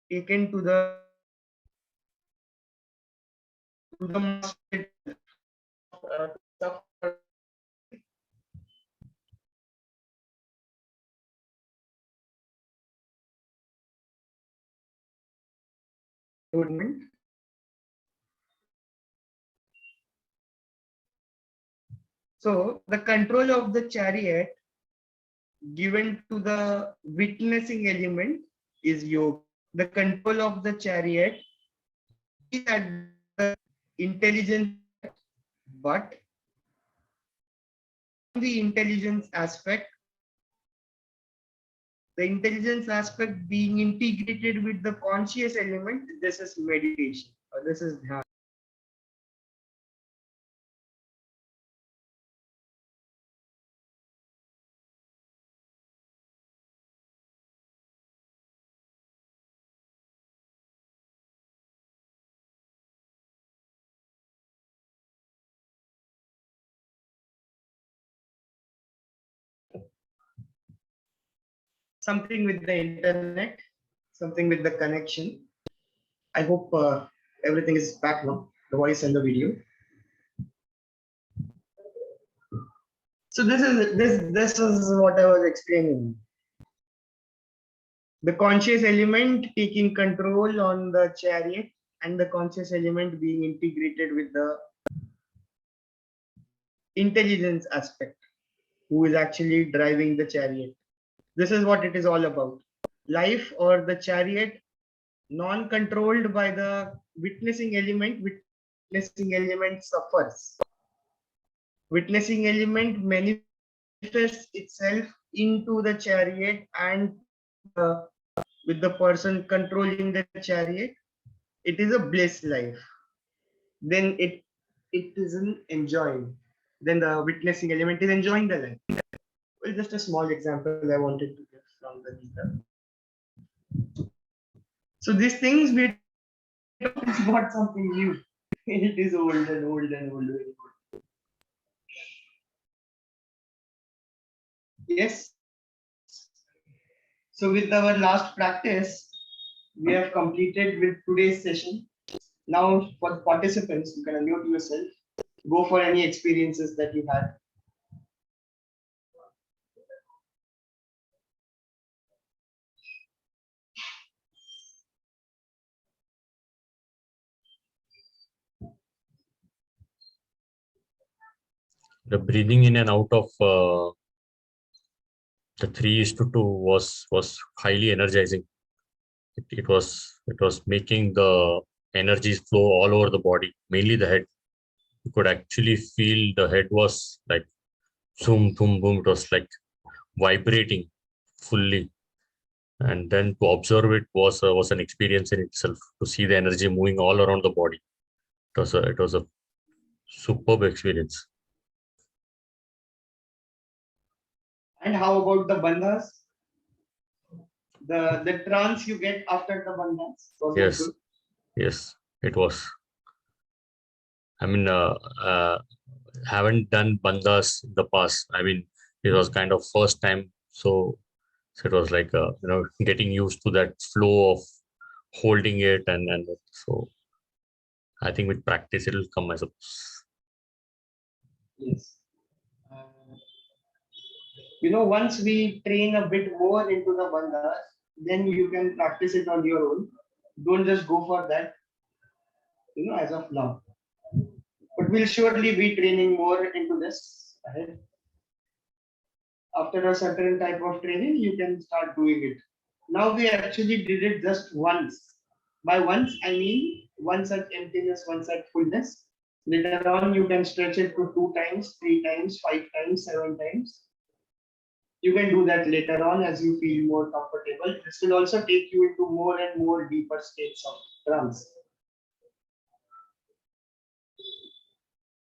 taken to the master, movement. So the control of the chariot given to the witnessing element is yoga. The control of the chariot is at the intelligence, but the intelligence aspect, the intelligence aspect being integrated with the conscious element, this is meditation or this is dhyana. Something with the internet, something with the connection. I hope everything is back now, the voice and the video. So this is what I was explaining. The conscious element taking control on the chariot and the conscious element being integrated with the intelligence aspect who is actually driving the chariot. This is what it is all about. Life or the chariot non-controlled by the witnessing element suffers. Witnessing element manifests itself into the chariot and with the person controlling the chariot, it is a bliss life. Then it isn't enjoying. Then the witnessing element is enjoying the life. Well, just a small example I wanted to give from the Gita. So these things we it's not something new. It is old and old and old. Very old. Yes. So with our last practice, we have completed with today's session. Now for the participants, you can unmute yourself. Go for any experiences that you had. The breathing in and out of the 3:2 was highly energizing. It was making the energies flow all over the body, mainly the head. You could actually feel the head was like zoom, boom, boom. It was like vibrating fully, and then to observe it was an experience in itself. To see the energy moving all around the body, it was a superb experience. And how about the bandhas? The trance you get after the bandhas? Was it Yes, good? yes, it was. I mean, haven't done bandhas in the past. I mean, it was kind of first time, so it was like getting used to that flow of holding it, and so I think with practice it'll come, I suppose. Yes. Uh, once we train a bit more into the bandhas, then you can practice it on your own. Don't just go for that, as of now. But we'll surely be training more into this ahead. After a certain type of training, you can start doing it. Now we actually did it just once. By once, I mean once at emptiness, once at fullness. Later on, you can stretch it to 2 times, 3 times, 5 times, 7 times. You can do that later on as you feel more comfortable. This will also take you into more and more deeper states of trance.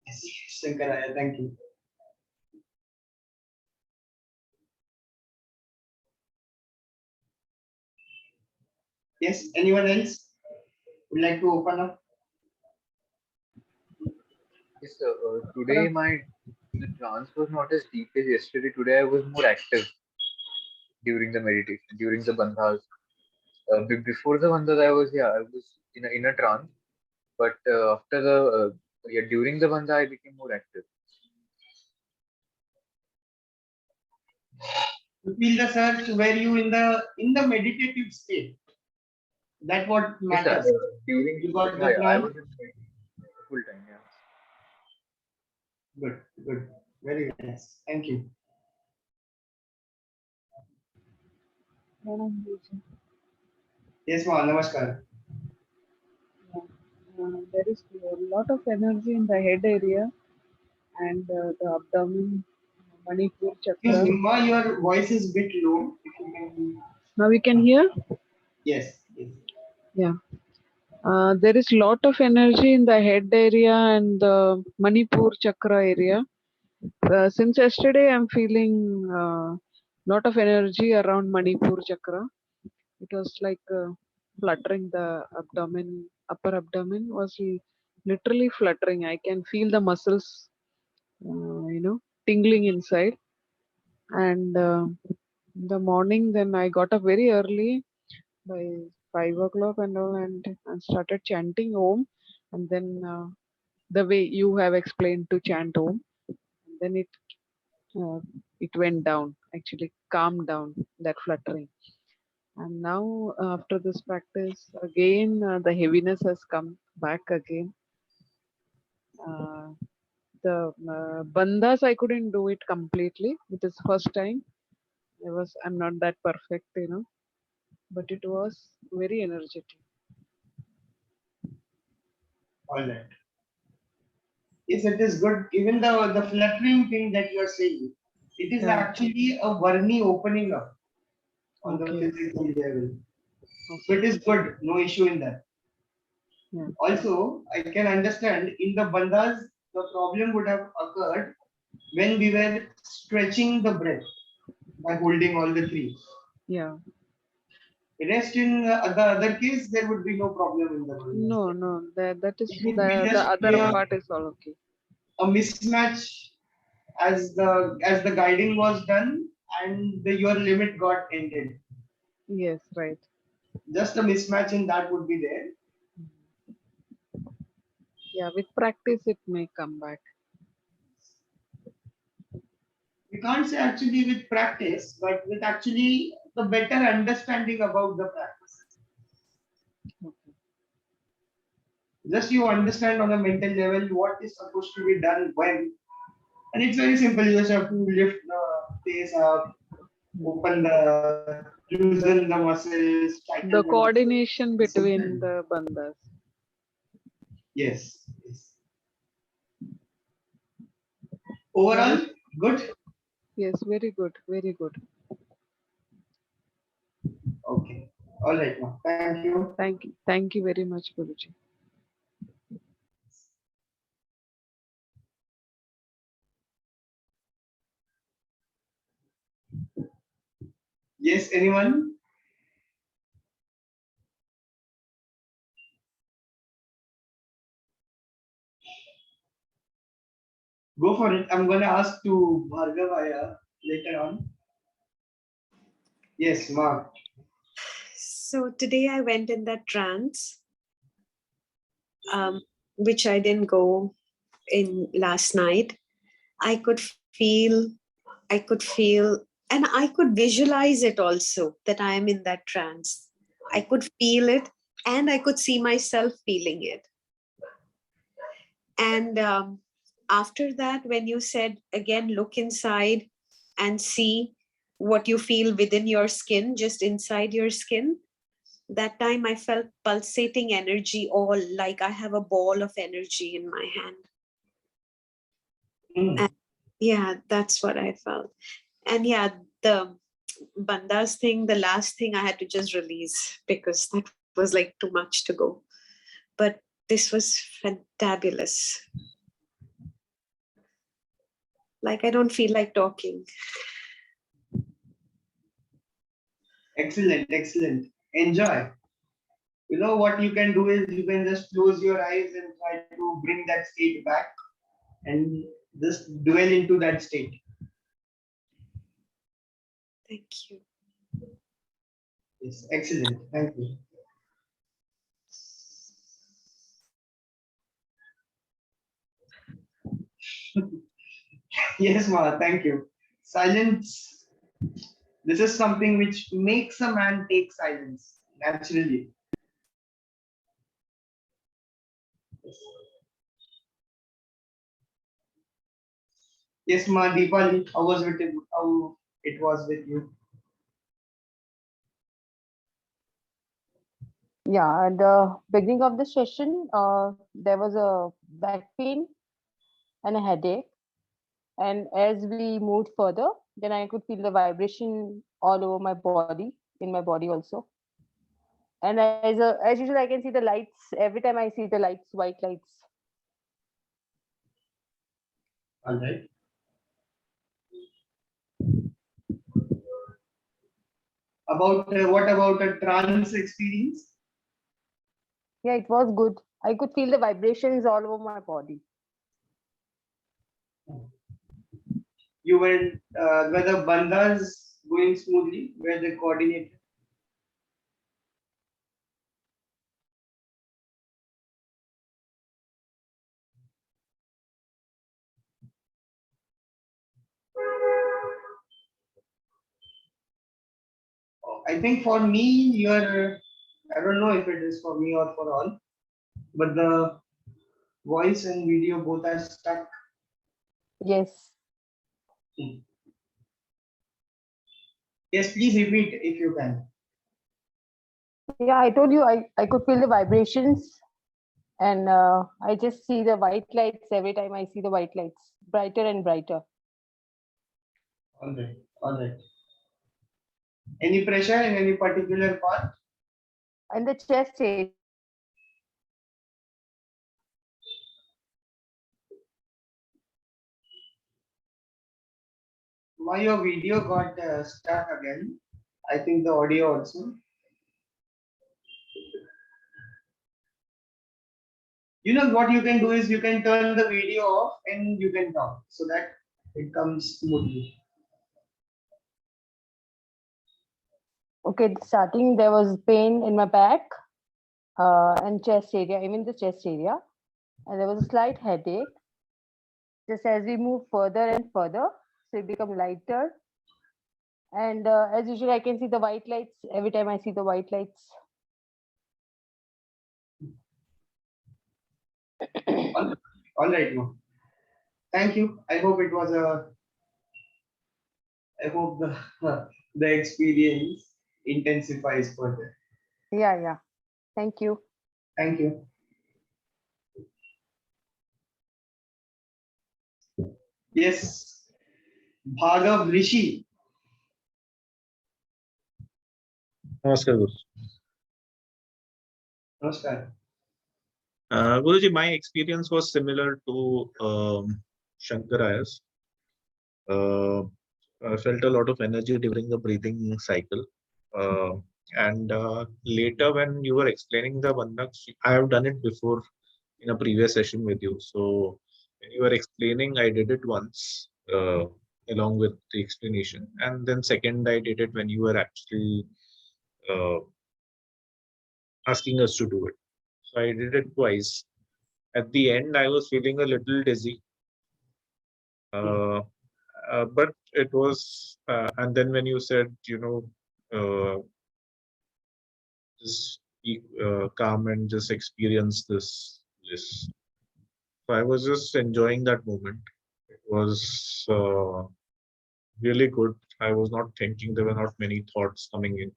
Yes, Shankaraya, thank you. Yes, anyone else would like to open up? Yes, sir. Today the trance was not as deep as yesterday. Today I was more active during the meditation, during the bandhas. Before the bandhas, I was in a trance. But after the during the bandha, I became more active. You feel the surge where you in the meditative state. That what Yes, sir. matters. During You got yeah, the yeah, I plan? was in full time. Yeah. Good, good. Very nice. Thank you. Pranam Guruji. Yes, Ma, namaskar. There is a lot of energy in the head area and the abdomen, Manipur Excuse chakra. me, Ma, your voice is bit low. If you can. Now we can hear? Yes, yes. Yeah. There is lot of energy in the head area and the Manipur chakra area. Since yesterday, I'm feeling lot of energy around Manipur chakra. It was like fluttering the abdomen, upper abdomen was literally fluttering. I can feel the muscles, tingling inside. And in the morning, then I got up very early by 5 o'clock and all, and started chanting Om. And then the way you have explained to chant Om, and then uh, it went down. Actually, calmed down that fluttering. And now, after this practice, again the heaviness has come back again. Uh, the bandhas I couldn't do it completely. It is first time. I'm not that perfect, but it was very energetic. All right. Yes, it is good. Even the fluttering thing that you are saying, it is Yeah. actually a Varni opening up on the Okay. physical level. So Okay. it is good, no issue in that. Yeah. Also, I can understand in the bandhas, the problem would have occurred when we were stretching the breath by holding all the three. Yeah. Rest in the other case, there would be no problem in the bandhas. No, no. That is It would be the just other part is all okay. a mismatch as the guiding was done and your limit got ended. Yes, right. Just a mismatch in that would be there. Yeah, with practice it may come back. We can't say actually with practice, but with actually the better understanding about the practice. Okay. Just you understand on a mental level what is supposed to be done when. And it's very simple. You just have to lift the face up, open loosen the muscles, tighten The the muscles. coordination It's simple. between the bandhas. Yes. Yes. Overall, good. Yes, very good, very good. Okay. All right, ma'am. Thank you. Thank you very much, Guruji. Yes, anyone? Go for it. I'm gonna ask to Bhargavaya later on. Yes, Mark. So today I went in that trance, which I didn't go in last night. I could feel, and I could visualize it also that I am in that trance. I could feel it and I could see myself feeling it. And after that, when you said again, look inside and see what you feel within your skin, just inside your skin, that time I felt pulsating energy, all like I have a ball of energy in my hand. Mm. And yeah, that's what I felt. And yeah, the bandhas thing, the last thing I had to just release because that was like too much to go. But this was fantabulous. Like I don't feel like talking. Excellent, excellent. Enjoy. You know what you can do is you can just close your eyes and try to bring that state back and just dwell into that state. Thank you. Yes, excellent. Thank you. Yes, Ma, thank you. Silence. This is something which makes a man take silence naturally. Yes, Ma Deepali, how was with it? How it was with you? Yeah, at the beginning of the session, there was a back pain and a headache. And as we moved further, then I could feel the vibration all over my body, in my body also. And as usual, I can see the lights every time I see the lights, white lights. All right. About what about a trance experience? Yeah, it was good. I could feel the vibrations all over my body. You were the bandhas going smoothly? Were they coordinated? I think for me, I don't know if it is for me or for all, but the voice and video both are stuck. Yes. Yes, please repeat if you can. Yeah, I told you I could feel the vibrations, and I just see the white lights every time I see the white lights, brighter and brighter. All right, all right. Any pressure in any particular part? And the chest area. Why your video got stuck again? I think the audio also. You know what you can do is you can turn the video off and you can talk so that it comes smoothly. Okay, starting there was pain in my back and chest area, even the chest area, and there was a slight headache. Just as we move further and further, so it become lighter. And as usual, I can see the white lights every time I see the white lights. All right, no. Thank you. I hope it was a. I hope the the experience intensifies further. Yeah, yeah. Thank you. Thank you. Yes, Bhargav Rishi. Namaskar, Guru. Namaskar. Guruji, my experience was similar to Shankaraya's. I felt a lot of energy during the breathing cycle. Uh, and later, when you were explaining the bandhaks, I have done it before in a previous session with you. So, when you were explaining, I did it once along with the explanation. And then, second, I did it when you were actually uh, asking us to do it. So, I did it twice. At the end, I was feeling a little dizzy. But it was, and then when you said, just be calm and just experience this. So I was just enjoying that moment. It was really good. I was not thinking, there were not many thoughts coming in.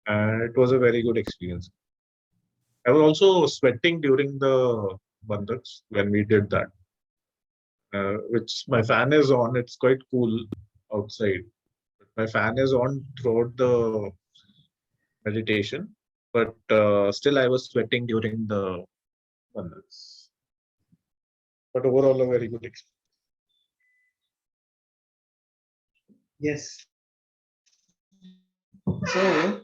And it was a very good experience. I was also sweating during the bandhaks when we did that. Which my fan is on. It's quite cool outside. My fan is on throughout the meditation, but still I was sweating during the bandhaks. But overall, a very good experience. Yes. So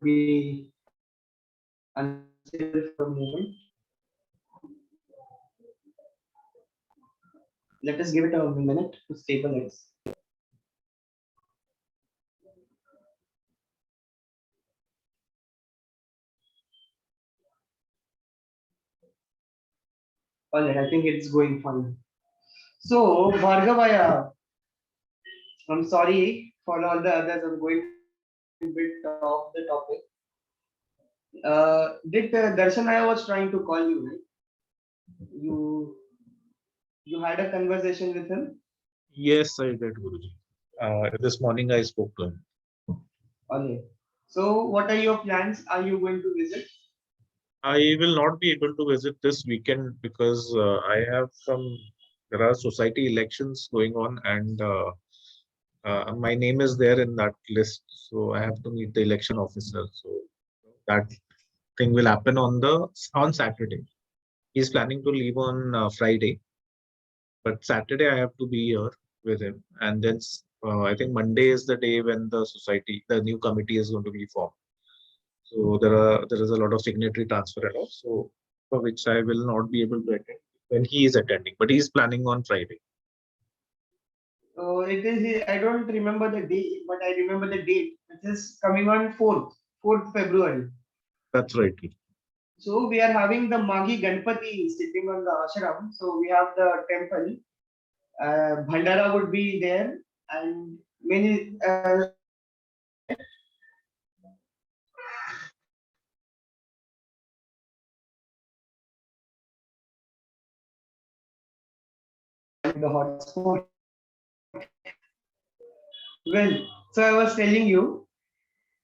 we unsettle for a moment. Let us give it a minute to stabilize. All right, I think it's going fine. So, Bhargavaya, I'm sorry for all the others. I'm going bit off the topic. Did Darshan I was trying to call you, right? You you had a conversation with him? Yes, I did, Guruji. This morning I spoke to him. Okay. So what are your plans? Are you going to visit? I will not be able to visit this weekend because there are society elections going on, and my name is there in that list. So I have to meet the election officer. So that thing will happen on Saturday. He's planning to leave on Friday, but Saturday I have to be here with him. And then I think Monday is the day when the new committee is going to be formed. So there is a lot of signatory transfer and all, so for which I will not be able to attend when he is attending, but he is planning on Friday. It is. I don't remember the date, but I remember the date. It is coming on 4th February. That's right. So we are having the Magi Ganpati sitting on the ashram. So we have the temple. Bhandara would be there, and many the hotspot. Well, so I was telling you.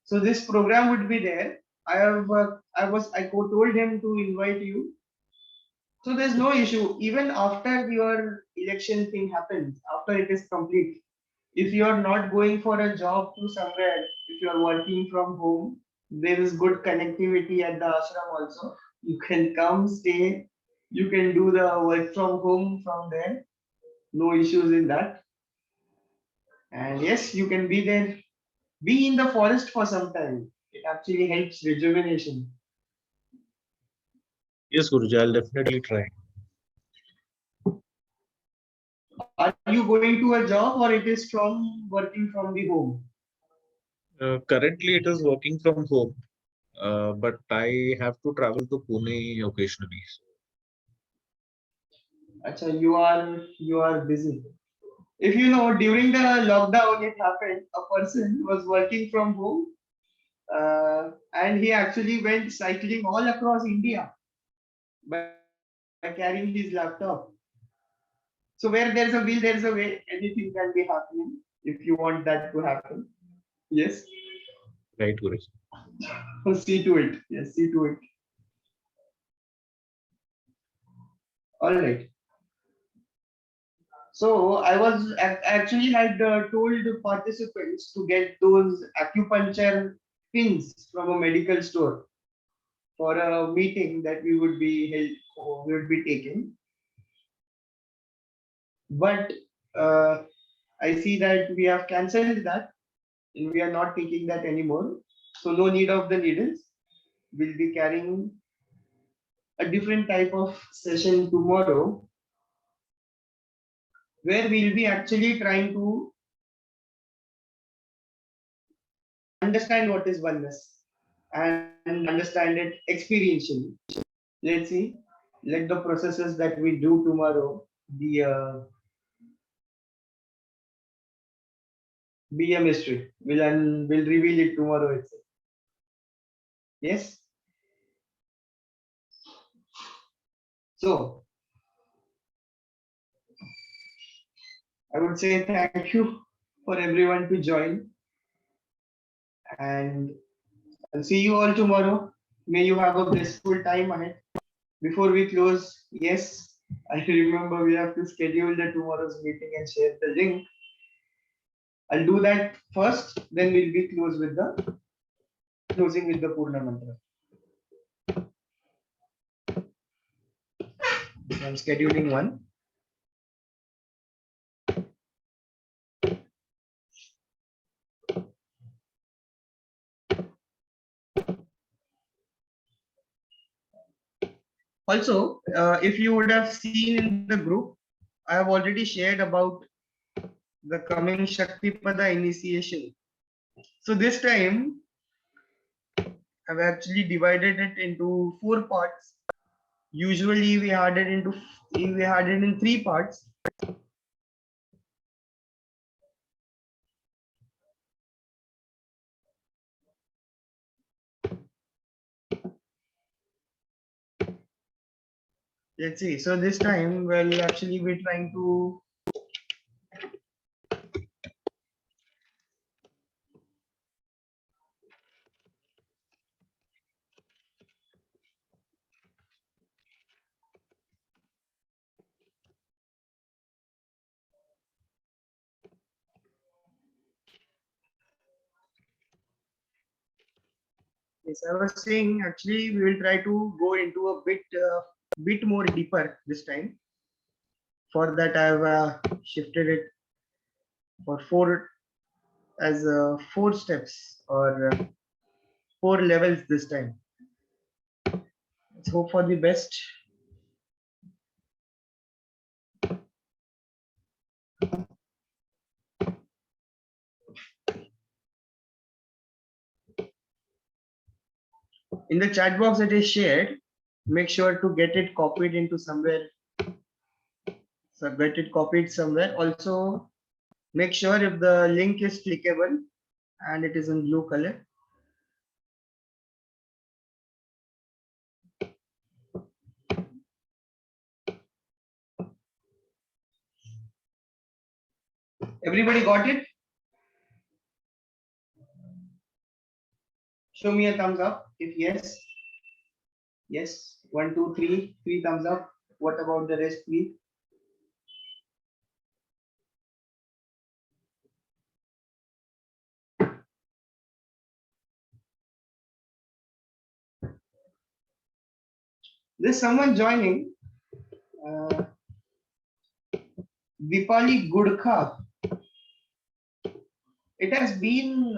So this program would be there. I told him to invite you. So there's no issue. Even after your election thing happens, after it is complete, if you are not going for a job to somewhere, if you are working from home, there is good connectivity at the ashram also. You can come, stay, you can do the work from home from there. No issues in that. And yes, you can be there. Be in the forest for some time. It actually helps rejuvenation. Yes, Guruji, I'll definitely try. Are you going to a job or it is from working from the home? Currently, it is working from home, but I have to travel to Pune occasionally. Acha, you are busy. If you know, during the lockdown, it happened. A person was working from home, and he actually went cycling all across India by carrying his laptop. So where there's a will, there's a way. Anything can be happening if you want that to happen. Yes. Right, Guruji. See to it. Yes, see to it. All right. So I actually had told participants to get those acupuncture pins from a medical store for a meeting that we would be held, or we would be taking. But I see that we have cancelled that and we are not taking that anymore. So no need of the needles. We'll be carrying a different type of session tomorrow where we'll be actually trying to understand what is oneness and understand it experientially. Let's see. Let the processes that we do tomorrow be a mystery. We'll reveal it tomorrow itself. Yes. So I would say thank you for everyone to join, and I'll see you all tomorrow. May you have a blissful time ahead. Before we close, yes, I remember we have to schedule the tomorrow's meeting and share the link. I'll do that first, then we'll be closing with the Purna Mantra. I'm scheduling one. Also, if you would have seen in the group, I have already shared about the coming Shaktipada initiation. So this time, I've actually divided it into 4 parts. Usually we had it in 3 parts. let's see. So this time, well, actually, we're trying to. Yes, I was saying actually we will try to go into a bit more deeper this time. For that, I've shifted it for four steps or 4 levels this time. Let's hope for the best. In the chat box that is shared, make sure to get it copied into somewhere. So get it copied somewhere. Also, make sure if the link is clickable and it is in blue color. Everybody got it? Show me a thumbs up if yes. Yes. 1, 2, 3. 3 thumbs up. What about the rest, please? There's someone joining. Dipali Gudkha. It has been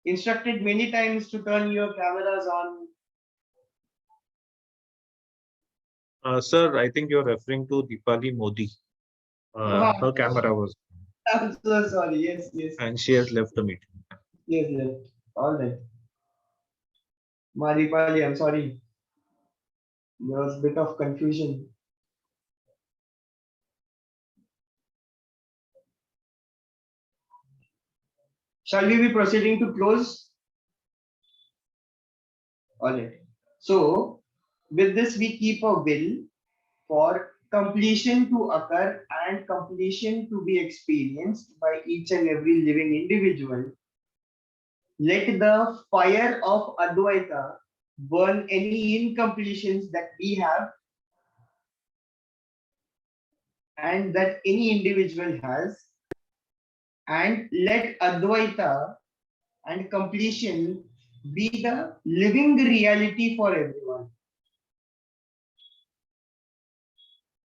instructed many times to turn your cameras on. Sir, I think you're referring to Deepali Modi. Her camera was, I'm so sorry. Yes, yes. and she has left the meeting. Yes, yes. All right. Madipali, I'm sorry. There was a bit of confusion. Shall we be proceeding to close? All right. So, with this, we keep a will for completion to occur and completion to be experienced by each and every living individual. Let the fire of Advaita burn any incompletions that we have and that any individual has, and let Advaita and completion be the living reality for everyone.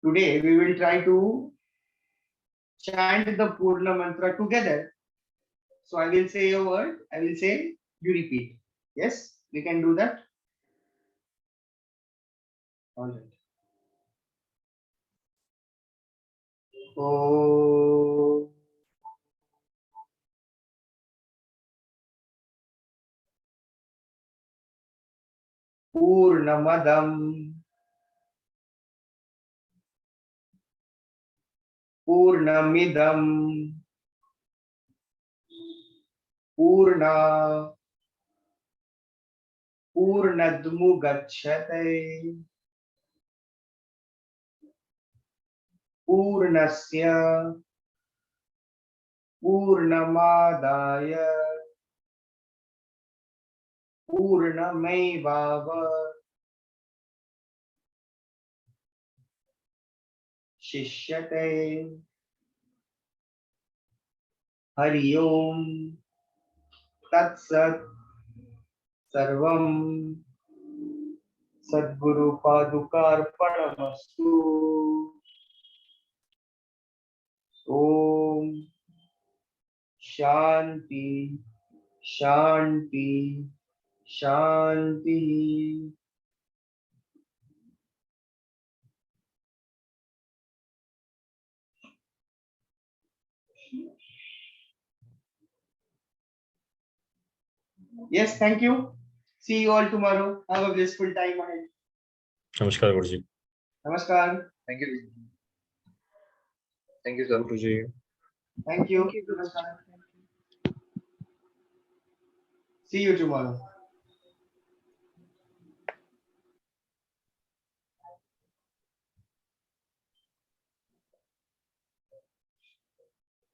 Today we will try to chant the Purna mantra together. So I will say a word, I will say, you repeat. Yes, we can do that. All right. Oh. Purnamadam Purnamidam Purna Purnadmugachyate Purnasya Purnamadaya Purnamevava Shishyate. Hari Om Tat Sat Sarvam Sadguru Padukarpanamastu. Om Shanti Shanti Shanti. Yes, thank you. See you all tomorrow. Have a blissful time ahead. Namaskar, Guruji. Namaskar. Thank you. Thank you, sir. Guruji. Thank you. Thank you, Guruji. Namaskar. See you tomorrow.